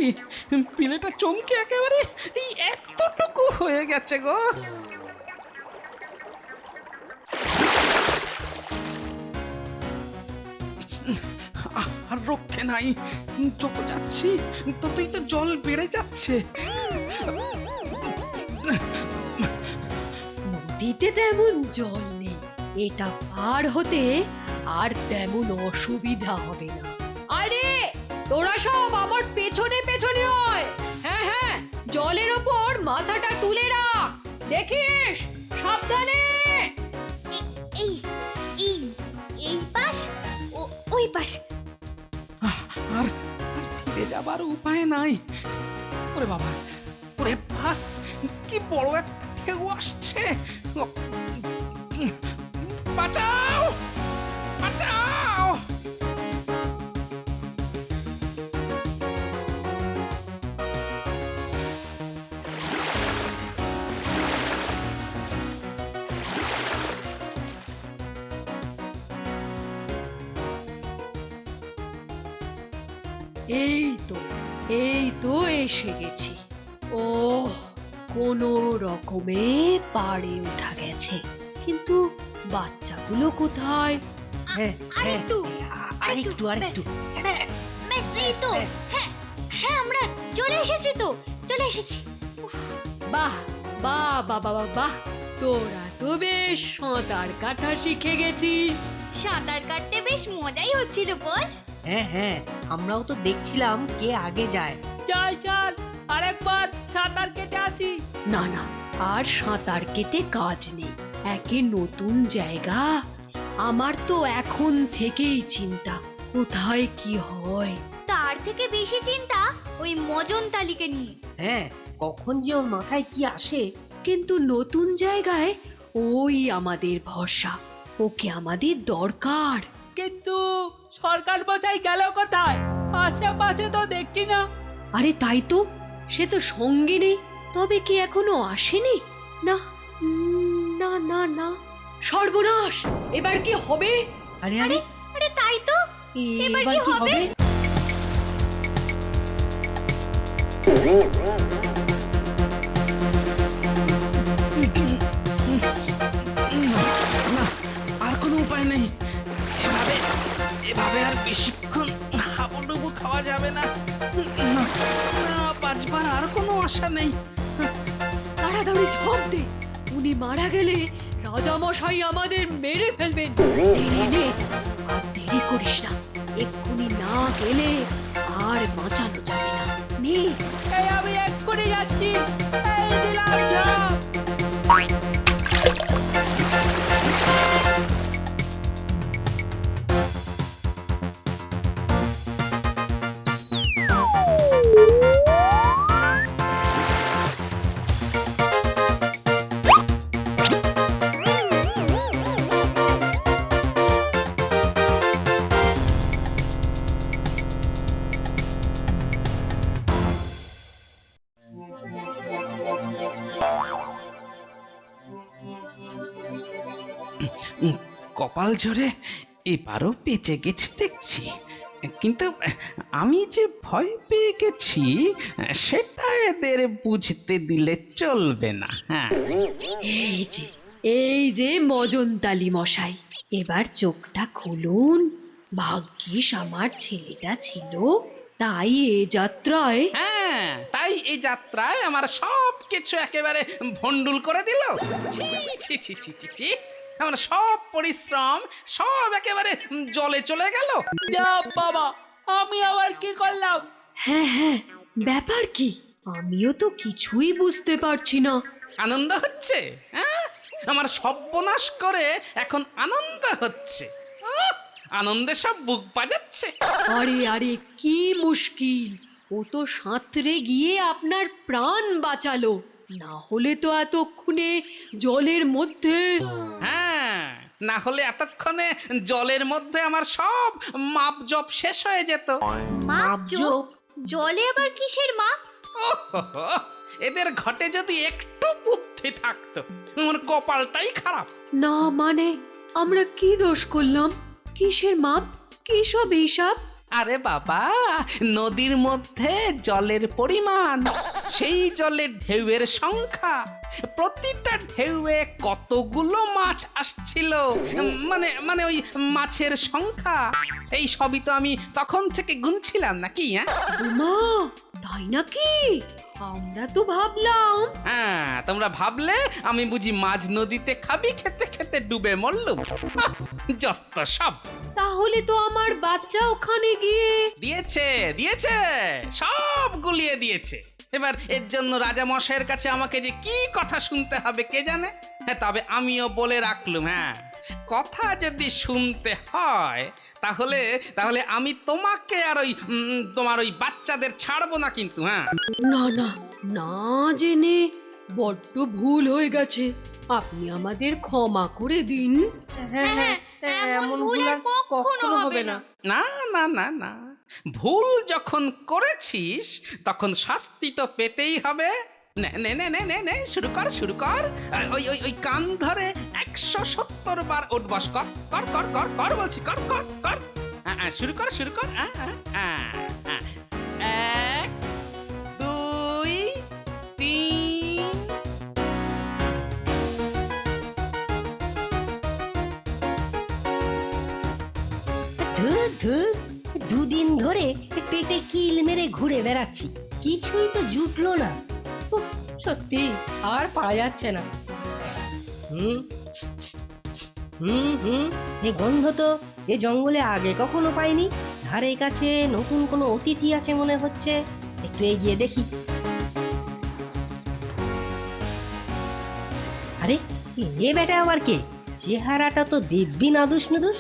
পিলেটা চমকে একেবারে এই এতটুকু হয়ে গেছে গো। আর রক্ষে নাই, যত যাচ্ছি ততই তো জল বেড়ে যাচ্ছে। নদীতে তেমন জল নেই, এটা পার হতে আর তেমন অসুবিধা হবে না। আরে তোরা সব আমার পেছনে পেছনে হয়। হ্যাঁ, জলের ওপর মাথাটা তুলে রাখ, দেখিস সাবধানে। এই পাশ ওই পাশ। আর ফিরে যাবার উপায় নাই। ওরে বাবা, ওরে বাস, কি বড় একটা ঢেউ আসছে! বাঁচাও! বাঁচাও। এই তো এসে গেছি। ও কোনো রকমে পাড়ে ওঠা গেছে, কিন্তু বাচ্চাগুলো কোথায়? হ্যাঁ হ্যাঁ আরেকটু ব্যাস, এই তো। হ্যাঁ হ্যাঁ, আমরা চলে এসেছি তো, চলে এসেছি। বাহ বাহ বাহ বাহ বাহ, তোরা তো বেশ সাঁতার কাটা শিখে গেছিস। সাঁতার কাটতে বেশ মজাই হচ্ছিল বল। হ্যাঁ আমরাও তো দেখছিলাম কে আগে যায়। চল আরেকবার সাঁতার কেটে আসি। না না, আর সাঁতার কেটে কাজ নেই, একে নতুন জায়গা। আমার তো এখন থেকেই চিন্তা, কোথায় কি হয়। তার থেকে বেশি চিন্তা ওই মজনতালিকে নিয়ে। হ্যাঁ, কখন যে ওর মাথায় কি আসে। কিন্তু নতুন জায়গায় ওই আমাদের ভরসা, ওকে আমাদের দরকার। কিন্তু সরকার মশাই গেল কোথায়? আশেপাশে তো দেখছি না। আরে তাই তো, সে তো সঙ্গে নেই। তবে কি এখনো আসেনি? না না না না, সর্বনাশ! এবার কি হবে? আরে আরে আরে তাই তো, এবার কি হবে? না, আর কোনো উপায় নেই। এভাবে আর বেশিক্ষণ হাবুডুবু খাওয়া যাবে না। না, বাঁচবার আর কোনো আশা নেই। তাড়াতাড়ি ঝাঁপ দে, উনি মারা গেলে রাজামশাই আমাদের মেরে ফেলবেন। নে, আর দেরি করিস না, এক্ষুনি না গেলে আর বাঁচানো যাবে না। নে। এই আমি এক্ষুনি যাচ্ছি। এই দিলাম ঝাঁপ। কপাল ঝরে এবারও বেঁচে গেছি দেখছি, কিন্তু আমি যে ভয় পেয়ে গেছি সেটা এদের বুঝতে দিলে চলবে না। হ্যাঁ, এই যে মজনতালি মশাই, এবার চোখটা খুলুন। ভাগ্যিস আমার ছেলেটা ছিল, তাই এ যাত্রায়। হ্যাঁ, তাই এই যাত্রায় আমার সব কিছু একেবারে ভন্ডুল করে দিল। ছি ছি ছি ছি ছি ছি, আমার সব পরিশ্রম সব একেবারে জলে চলে গেল। যা বাবা, আমি আবার কি করলাম? হ্যাঁ, ব্যাপার কি? আমিও তো কিছুই বুঝতে পারছি না। আনন্দ হচ্ছে? হ্যাঁ, আমার সর্বনাশ করে এখন আনন্দ হচ্ছে। আনন্দে সব বুক বাজাচ্ছে। আরে কি মুশকিল! ও তো সাঁতরে গিয়ে আপনার প্রাণ বাঁচালো, না হলে তো এতক্ষণে জলের মধ্যে। হ্যাঁ, না হলে এতক্ষণে জলের মধ্যে আমার সব মাপ জপ শেষ হয়ে যেত। মাপজোপ? জলে আবার কিসের মাপ? ওহো, এদের ঘটে যদি একটু বুদ্ধি থাকতো। আমার কপালটাই খারাপ। না মানে, আমরা কি দোষ করলাম? কিসের মাপ? কি সব হিসাব? আরে বাবা, নদীর মধ্যে জলের পরিমাণ, সেই জলের ঢেউয়ের সংখ্যা, প্রতিটা ঢেউয়ে কতগুলো মাছ আসছিল, মানে ওই মাছের সংখ্যা, এই সবই তো আমি তখন থেকে গুনছিলাম নাকি। হ্যাঁ, মা, তাই নাকি? আমরা তো ভাবলাম। হ্যাঁ, তোমরা ভাবলে আমি বুঝি মাঝ নদীতে খাবি খেতে খেতে ডুবে মরলুম। যত সব। তাহলে তো আমার বাচ্চা ওখানে গিয়ে দিয়েছে সব গুলিয়ে দিয়েছে। এবার এর জন্য রাজা মশাইয়ের কাছে আমাকে যে কি কথা শুনতে হবে কে জানে। হ্যাঁ, তবে আমিও বলে রাখলুম, হ্যাঁ, কথা যদি শুনতে হয় তাহলে আমি তোমাকে আর ওই তোমার ওই বাচ্চাদের ছাড়বো না কিন্তু। হ্যাঁ, না জেনে বড্ড ভুল হয়ে গেছে, আপনি আমাদের ক্ষমা করে দিন। হ্যাঁ এমন ভুল ভুল আর আর কখনো কখনো হবে হবে না। না। না না না না, ভুল যখন করেছিস তখন শাস্তি তো পেতেই হবে। নে নে নে নে নে নে, শুরু কর শুরু কর। ওই ওই ওই কান ধরে 170 বার উঠবস কর কর কর কর কর বলছি, কর কর কর। শুরু কর শুরু কর। 1 2 3। ধুর ধুর, দুদিন ধরে পেটে কিল মেরে ঘুরে বেড়াচ্ছি, কিছুই তো জুটলো না। উফ, সত্যি আর পারা যাচ্ছে না। হুম হুম হুম, এই গন্ধ তো এ জঙ্গলে আগে কখনো পাইনি। ধারে কাছে নতুন কোনো অতিথি আছে মনে হচ্ছে, একটু এগিয়ে দেখি। আরে এ বেটা আবার কে? চেহারাটা তো দিব্যি নাদুস নুদুস।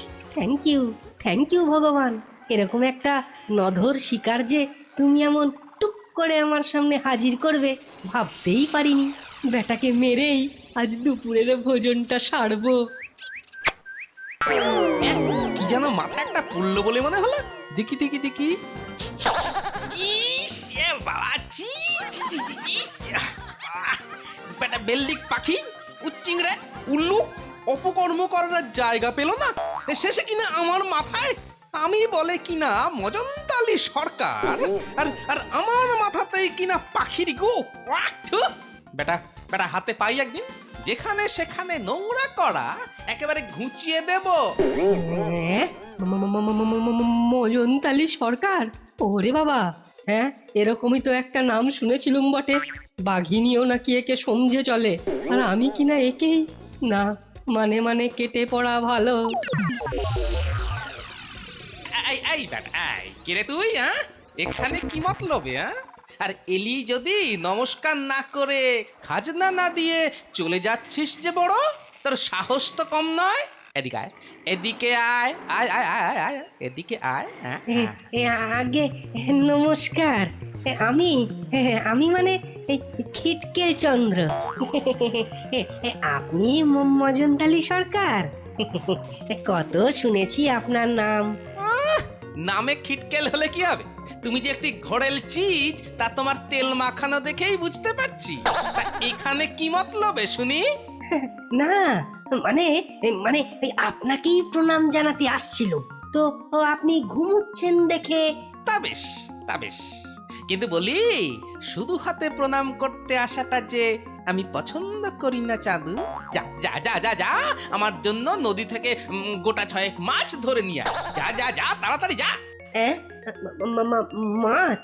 থ্যাংক ইউ ভগবান, এরকম একটা নধর শিকার যে তুমি এমন টুক করে আমার সামনে হাজির করবে ভাবতেই পারিনি। বেটাকে মেরেই আজ দুপুরের ভোজনটা সারবো। কি যেন মাথা একটা পুরলো বলে মনে হলো। দেখি দেখি দেখি। ইস, এ বাবা, ছি, ছি, ছি, ছি, ছি, ইস, আহ, বেটা বেল্লিক পাখি, উচ্চিংড়ে, উল্লু, অপকর্ম করার জায়গা পেল না, শেষে কিনা আমার মাথায়। আমি বলে কিনা মজনতালি সরকার, আর আর আমার মাথাতেই কিনা পাখির গো। বেটা বেটা হাতে পাই একদিন, যেখানে সেখানে নোংরা করা একেবারে ঘুচিয়ে দেব। মজনতালি সরকার? ওরে বাবা, হ্যাঁ এরকমই তো একটা নাম শুনেছিলুম বটে। বাঘিনীও নাকি একে সমঝে চলে, আর আমি কিনা একেই না। মানে মানে কেটে পড়া ভালো। এই এই বেটা, এই কে রে তুই? হ্যাঁ, এখানে কি মতলবে? হ্যাঁ, আর এলি যদি নমস্কার না করে খাজনা না দিয়ে চলে যাচ্ছিস যে বড়, তোর সাহস তো কম নয়। এদিকে আয়, এদিকে আয়, আয় আয় আয় আয়, এদিকে আয়। আগে নমস্কার, আমি আমি মানে খিটকেল চন্দ্র। আপনি মজনতালি সরকার? কত শুনেছি আপনার নাম। নামে খিটকেল হলে কি হবে? তুমি যে একটি ঘোড়েল চিজ তা তোমার তেল মাখানো দেখেই বুঝতে পারছি। তা এখানে কি মতলবে শুনি? না মানে মানে আপনাকেই প্রণাম জানাতে আসছিল তো। আপনি ঘুমুচ্ছেন দেখে। তা বেশ তা বেশ, কিন্তু বলি, শুধু হাতে প্রণাম করতে আসাটা যে আমি পছন্দ করি না চাঁদু। যা যা যা যা যা, আমার জন্য নদী থেকে গোটা 6 মাছ ধরে নিয়ে আয়। যা যা যা, তাড়াতাড়ি যা। মাছ?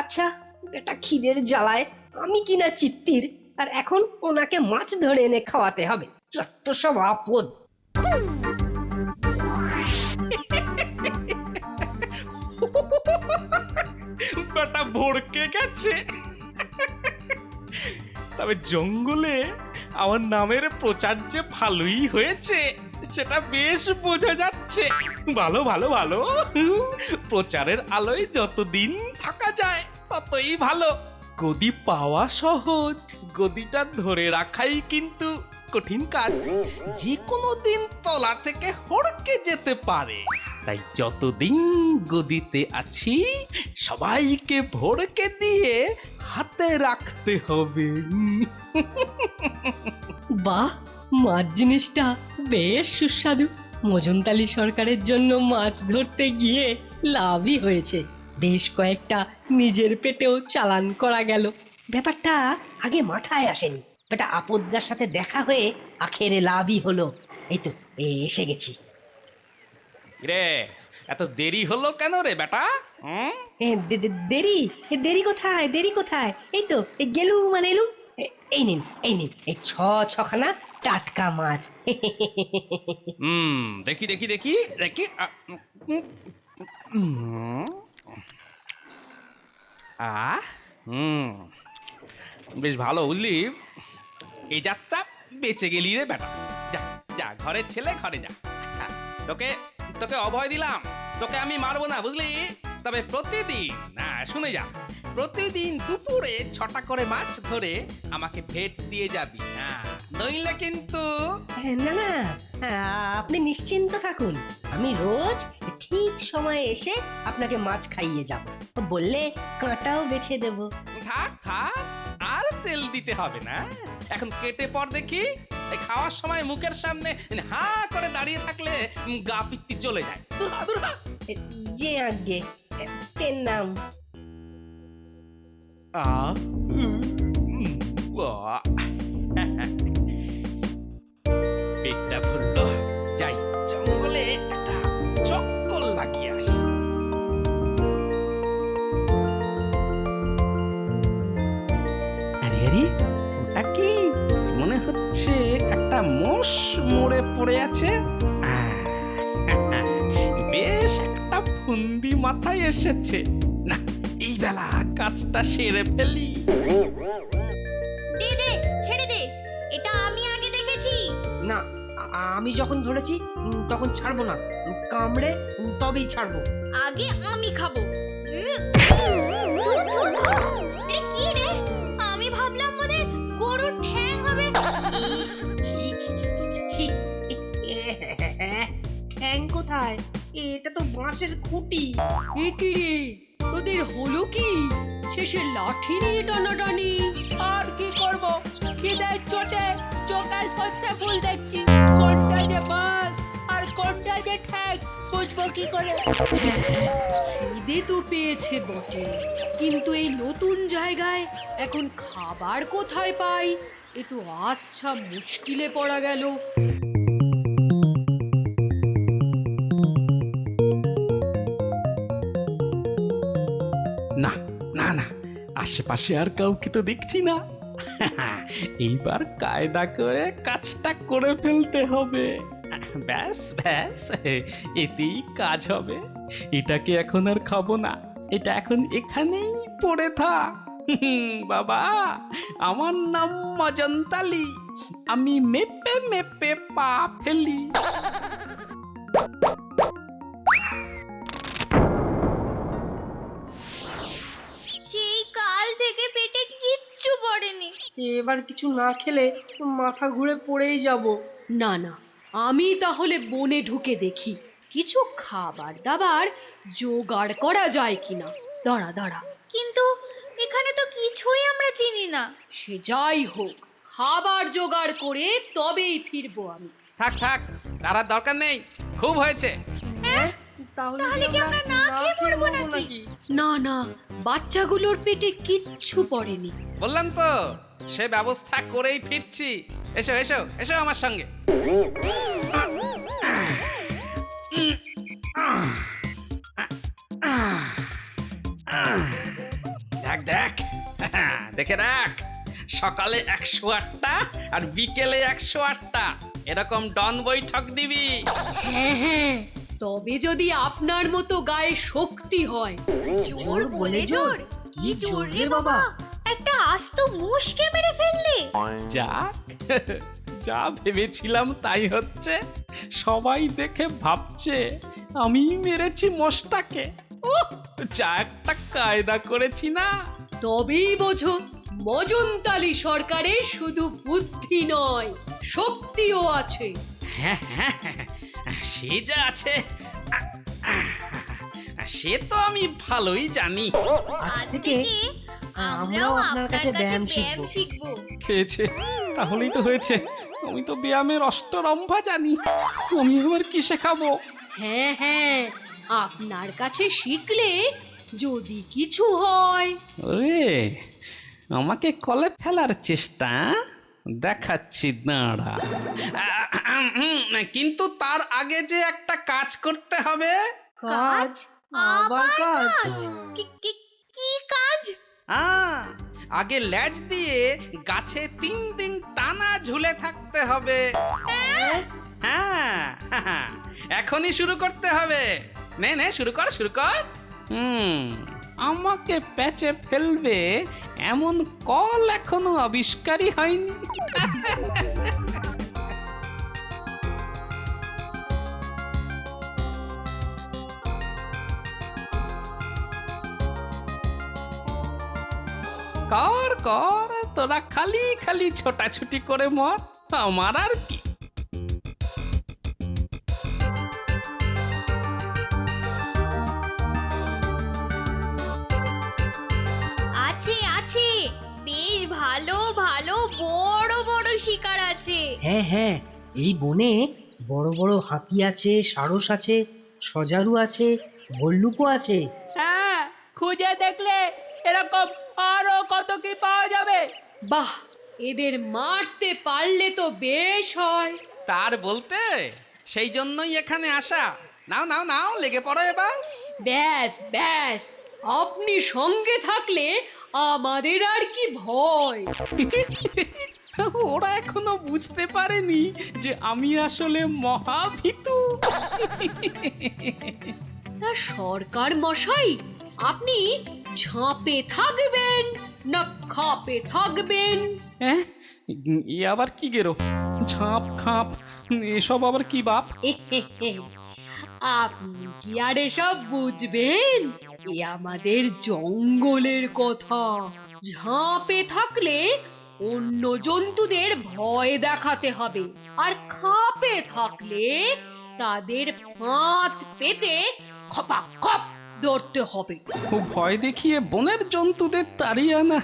আচ্ছা, এটা খিদের জ্বালায় আমি কিনা চিত্তির, আর এখন ওনাকে মাছ ধরে এনে খাওয়াতে হবে। যত সব আপদ। বেটা ভড়কে গেছে। তবে জঙ্গলে আমার নামের প্রচার যে ভালোই হয়েছে সেটা বেশ বোঝা যাচ্ছে। ভালো ভালো ভালো, প্রচারের আলোয় যতদিন থাকা যায় ততই ভালো। গদি পাওয়া সহজ, গদিটা ধরে রাখাই কিন্তু কঠিন কাজ। যে কোনো দিন তলা থেকে হড়কে যেতে পারে। তাই যতদিন গদিতে আছি সবাইকে ভড়কে দিয়ে হাতে রাখতে হবে। বাহ, মাছ জিনিসটা বেশ সুস্বাদু। মজনতালি সরকারের জন্য মাছ ধরতে গিয়ে লাভই হয়েছে। বেশ কয়েকটা নিজের পেটেও চালান করা গেল। ব্যাপারটা আগে মাথায় আসেনি। বেটা আপদদার সাথে দেখা হয়ে আখেরে লাভই হলো। এই তো এসে গেছি। রে, এত দেরি হলো কেন রে বেটা? দেরি কোথায়? দেরি কোথায়? এই তো গেলুম মানে এলুম। এই নিন এই নিন, এই ছখানা টাটকা মাছ। দেখি দেখি দেখি দেখি। বেশ ভালো, বুঝলি? এই যাত্রা বেঁচে গেলি রে বেটা। যা যা, ঘরের ছেলে ঘরে যা। তোকে তোকে অভয় দিলাম, তোকে আমি মারবো না, বুঝলি? তবে প্রতিদিন, না শুনে যা, প্রতিদিন দুপুরে 6টা করে মাছ ধরে আমাকে ভেট দিয়ে যাবি। নইলে কিন্তু না না, আপনি নিশ্চিন্ত থাকুন, আমি রোজ ঠিক সময়ে এসে আপনাকে মাছ খাইয়ে যাব, বললে কাঁটাও বেছে দেব। থাক থাক, আর তেল দিতে হবে না। এখন কেটে পর দেখি। এই খাওয়ার সময় মুখের সামনে হা করে দাঁড়িয়ে থাকলে গা পিত্তি চলে যায়। দুরহা, দুরহা। যে আজ্ঞে, তেল নাম। পেটটা ভরলো, যাই জঙ্গলে একটা চক্কর লাগিয়ে আসি। আরে আরে, ওটা কি? মনে হচ্ছে একটা মোষ মরে পড়ে আছে। বেশ একটা ফুন্দি মাথায় এসেছে। না, এই বেলা কাজটা সেরে ফেলি। দে দে, ছেড়ে দে, এটা আমি আগে দেখেছি। না, আমি যখন ধরেছি তখন ছাড়বো না, কামড়ে তবেই ছাড়বো। আগে আমি খাবো। ধু, ধু, ধু। এ কি রে? আমি ভাবলাম বোধহয় গরুর ঠ্যাং হবে। ইস, ছি, ছি, ছি, ছি, ছি। ঠ্যাং কোথায়? এটা তো বাঁশের খুঁটি। এ কি রে, তোদের হলো কি? শেষে লাঠি নিয়ে টানাটানি। আর কি করব, খিদের চোটে চোখে সচ্চা ফুল দেখছি, কোনটা যে মাছ আর কোনটা যে ঠ্যাং বুঝবো কি করে? খিদে তো পেয়েছে বটে, কিন্তু এই নতুন জায়গায় এখন খাবার কোথায় পাই? এ তো আচ্ছা মুশকিলে পড়া গেল। না না না, আশেপাশে আর কাউকে তো দেখছি না। এইবার কায়দা করে কাজটা করে ফেলতে হবে। ব্যাস ব্যাস, এতেই কাজ হবে। এটাকে এখন আর খাবো না, এটা এখন এখানেই পড়ে থাক। বাবা, আমার নাম মজন্তালি, আমি মেপে মেপে পা ফেলি। সেই কাল থেকে পেটে কিচ্ছু পড়েনি। এবার কিছু না খেলে মাথা ঘুরে পড়েই যাব। না না, আমি তাহলে বনে ঢুকে দেখি কিছু খাবার দাবার জোগাড় করা যায় কিনা। দাঁড়া দাঁড়া, কিন্তু এখানে তো কিছুই আমরা চিনি না। সে যাই হোক, খাবার জোগাড় করে তবেই ফিরবো আমি। থাক থাক, তার দরকার নেই, খুব হয়েছে। তাহলে কি আমরা না খেয়ে মরবো নাকি? না না, বাচ্চাগুলোর পেটে কিচ্ছু পড়েনি। বললাম তো, সে ব্যবস্থা করেই ফিরছি। এসো এসো এসো আমার সঙ্গে। দেখ দেখ, দেখে রাখ, সকালে 108টা আর বিকেলে 108টা, এরকম ডন বৈঠক দিবি। হ্যাঁ হ্যাঁ, তবে যদি আপনার মতো গায়ে শক্তি হয়। জোর বলে জোর, কি জোর রে বাবা! একটা আস্ত মুষকে মেরে ফেললে। যাক, যা ভেবেছিলাম তাই হচ্ছে। সবাই দেখে ভাবছে আমি মেরেছি মোষটাকে। যা একটা কায়দা করেছি না। তবেই বোঝো, মজনতালি সরকারের শুধু বুদ্ধি নয়, শক্তিও আছে। হ্যাঁ হ্যাঁ, সে যা আছে সে তো আমি ভালোই জানি। আজ থেকে আমরাও আপনার কাছে ব্যায়াম শিখবো। খেয়েছে, তাহলেই তো হয়েছে। আমি তো ব্যায়ামের অষ্টরম্ভা জানি, আমি আবার কি শেখাবো? হ্যাঁ হ্যাঁ, আপনার কাছে শিখলে যদি কিছু হয়। ওরে, আমাকে কলে ফেলার চেষ্টা, দেখাচ্ছি দাঁড়া। কিন্তু তার আগে যে একটা কাজ করতে হবে। কাজ? আবার কাজ? কি কাজ? আগে ল্যাজ দিয়ে গাছে 3 দিন টানা ঝুলে থাকতে হবে। হ্যাঁ, এখনই শুরু করতে হবে। নে নে, শুরু কর শুরু কর। আমাকে প্যাচে ফেলবে এমন কল এখনো আবিষ্কারই হয়নি। কর কর, তোরা খালি খালি ছোটাছুটি করে মর। আমার আর কি। আছে আছে, বেশ ভালো ভালো বড় বড় শিকার আছে। হ্যাঁ হ্যাঁ, এই বনে বড় বড় হাতি আছে, সারস আছে, সজারু আছে, ভল্লুকও আছে। হ্যাঁ, খুঁজে দেখলে এরকম আরো কত কি পাওয়া যাবে। বাহ, এদের মারতে পারলে তো বেশ হয়। তার বলতে সেই জন্যই এখানে আসা। নাও নাও নাও, লেগে পড়ো এবার। ব্যাস ব্যাস, আপনি সঙ্গে থাকলে আমাদের আর কি ভয়। ওরা এখনো বুঝতে পারেনি যে আমি আসলে মহাভীতু। তা সরকার মশাই, আপনি ঝাঁপে থাকবেন না খাপে থাকবেন? হ্যাঁ, এ আবার কি গেরো? ঝাঁপ খাপ এসব আবার কি বাপ? আপনি কি আর এসব বুঝবেন? এ আমাদের জঙ্গলের কথা। ঝাঁপে থাকলে অন্য জন্তুদের ভয় দেখাতে হবে, আর খাপে থাকলে তাদের ফাঁদ পেতে খপাক খপ ধরতে হবে। খুব ভয় দেখিয়ে বনের জন্তুদের তাড়িয়ে আনা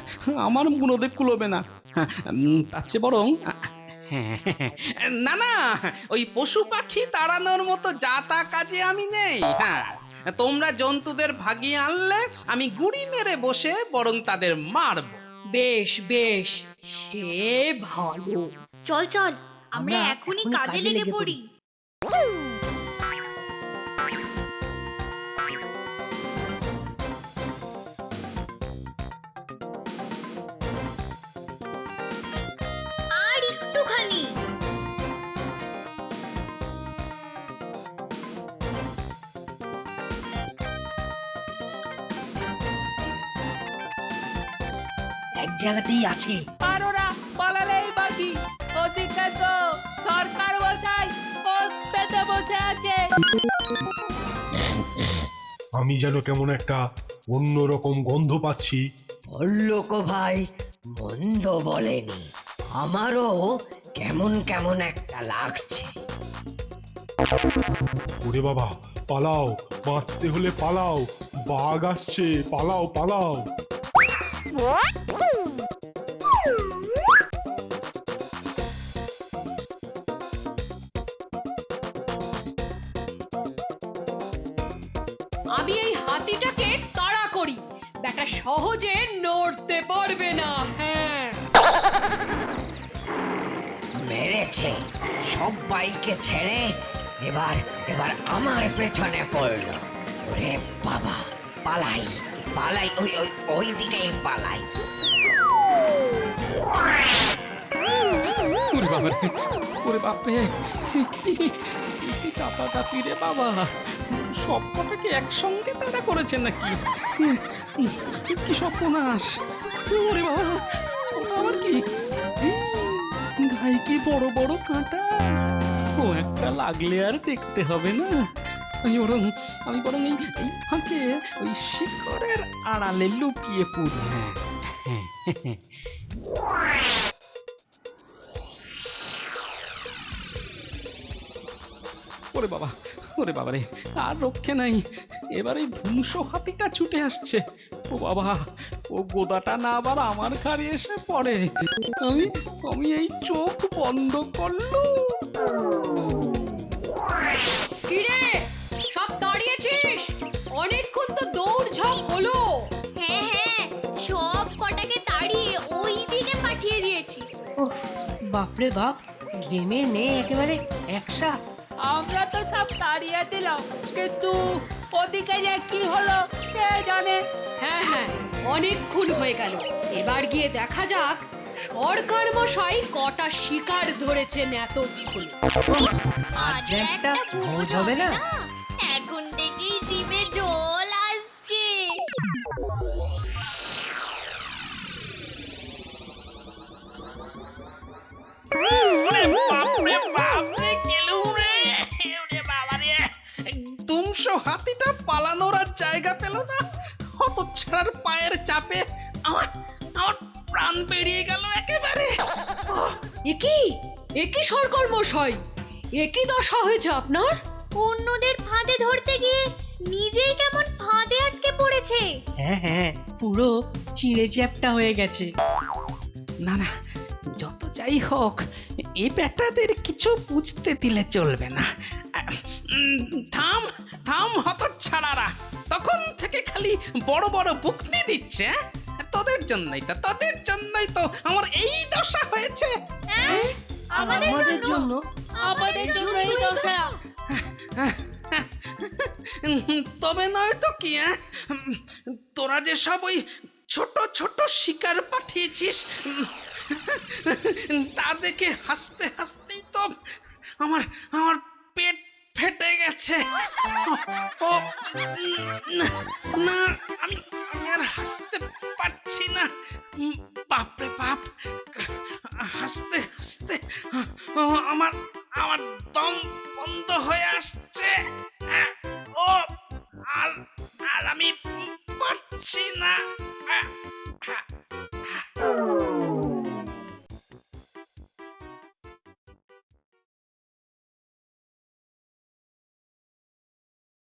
আমার মুরদে কুলোবে না। তার চেয়ে বরং না না, ওই পশু পাখি তাড়ানোর মতো যা তা কাজে আমি নেই। হ্যাঁ, তোমরা জন্তুদের ভাগিয়ে আনলে আমি গুড়ি মেরে বসে বরং তাদের মারব। বেশ বেশ, সে ভালো। চল চল, আমরা এখনই কাজে লেগে পড়ি। আর একটুখানি। এক জায়গাতেই আছে। আর ওরা পালালেই বাকি। ওদিকে তো সরকার বসাই ওত পেতে বসে আছে। আমি যেন কেমন একটা অন্যরকম গন্ধ পাচ্ছি। ভল্লুক ভাই মন্দ বলেনি, আমারও কেমন কেমন একটা লাগছে। ওরে বাবা, পালাও, বাঁচতে হলে পালাও, বাঘ আসছে, পালাও পালাও। আমি এই হাতিটাকে তাড়া করি, বেটা সহজে নড়তে পারবে না। হ্যাঁ, মেরেছে সবাইকে ছেড়ে, এবার এবার আমার পেছনে পড়লো। ওরে বাবা, পালাই পালাই, ওই ওই ওই দিকেই পালাই। ওরে বাবা রে, ওরে বাপরে, কি কাঁপাকাঁপি রে বাবা। সব কটাকে একসঙ্গে তাড়া করেছেন নাকি? কি সর্বনাশ! ওরে বাবা, ওটা আবার কি? গায়ে কি বড় বড় কাঁটা! ও একটা লাগলে আর দেখতে হবে না। আমি বরং এই ফাঁকে ওই শিকড়ের আড়ালে লুকিয়ে পড়ি। ওরে বাবা, ওরে বাবা রে, আর রক্ষে নাই। এবার এই ধ্বংস হাতিটা ছুটে আসছে। ও বাবা, ও গোদাটা না আবার আমার ঘাড়ে এসে পড়ে। আমি এই চোখ বন্ধ করলুম। কিরে, সব দাঁড়িয়েছিস? অনেকক্ষণ তো দৌড়ঝাঁপ হলো। হ্যাঁ হ্যাঁ, সব কটাকে তাড়িয়ে ওই দিকে পাঠিয়ে দিয়েছি। ওহ, বাপরে বাপ, ঘেমে নে একেবারে একসা। আমরা তো সব তাড়িয়ে দিলাম, কিন্তু ওদিকে যে কি হলো কে জানে। হ্যাঁ হ্যাঁ, অনেকক্ষণ হয়ে গেল। এবার গিয়ে দেখা যাক সরকার মশাই কটা শিকার ধরেছেন এতক্ষণ। আজ একটা ভোজ হবে না? এখন থেকেই জিভে জল আসছে। হাতিটা পালানোর আর জায়গা পেল না। হতচ্ছাড়ার পায়ের চাপে আমার প্রাণ বেরিয়ে গেল একেবারে। এ কি, একই সরকার মশাই, একই দশা হয়েছে আপনার। অন্যদের ফাঁদে ধরতে গিয়ে নিজেই কেমন ফাঁদে আটকে পড়েছে। হ্যাঁ হ্যাঁ, পুরো চিড়ে চ্যাপটা হয়ে গেছে। না না, যত যাই হোক এই বেটাদের কিছু বুঝতে দিলে চলবে না। থাম থাম হতচ্ছাড়ারা, তখন থেকে খালি বড় বড় বুকনি দিচ্ছে। তোদের জন্যই তো আমার এই দশা হয়েছে। আমাদের জন্য এই দশা। তবে নয় তো কি, তোরা যে সব ওই ছোট ছোট শিকার পাঠিয়েছিস, তা দেখে হাসতে হাসতেই তো আমার আমার পেট ফেটে গেছে। ও না, আমি আর হাসতে পারছি না। বাপরে বাপ, হাসতে হাসতে আমার আমার দম বন্ধ হয়ে আসছে। ও আর আর আমি পারছি না।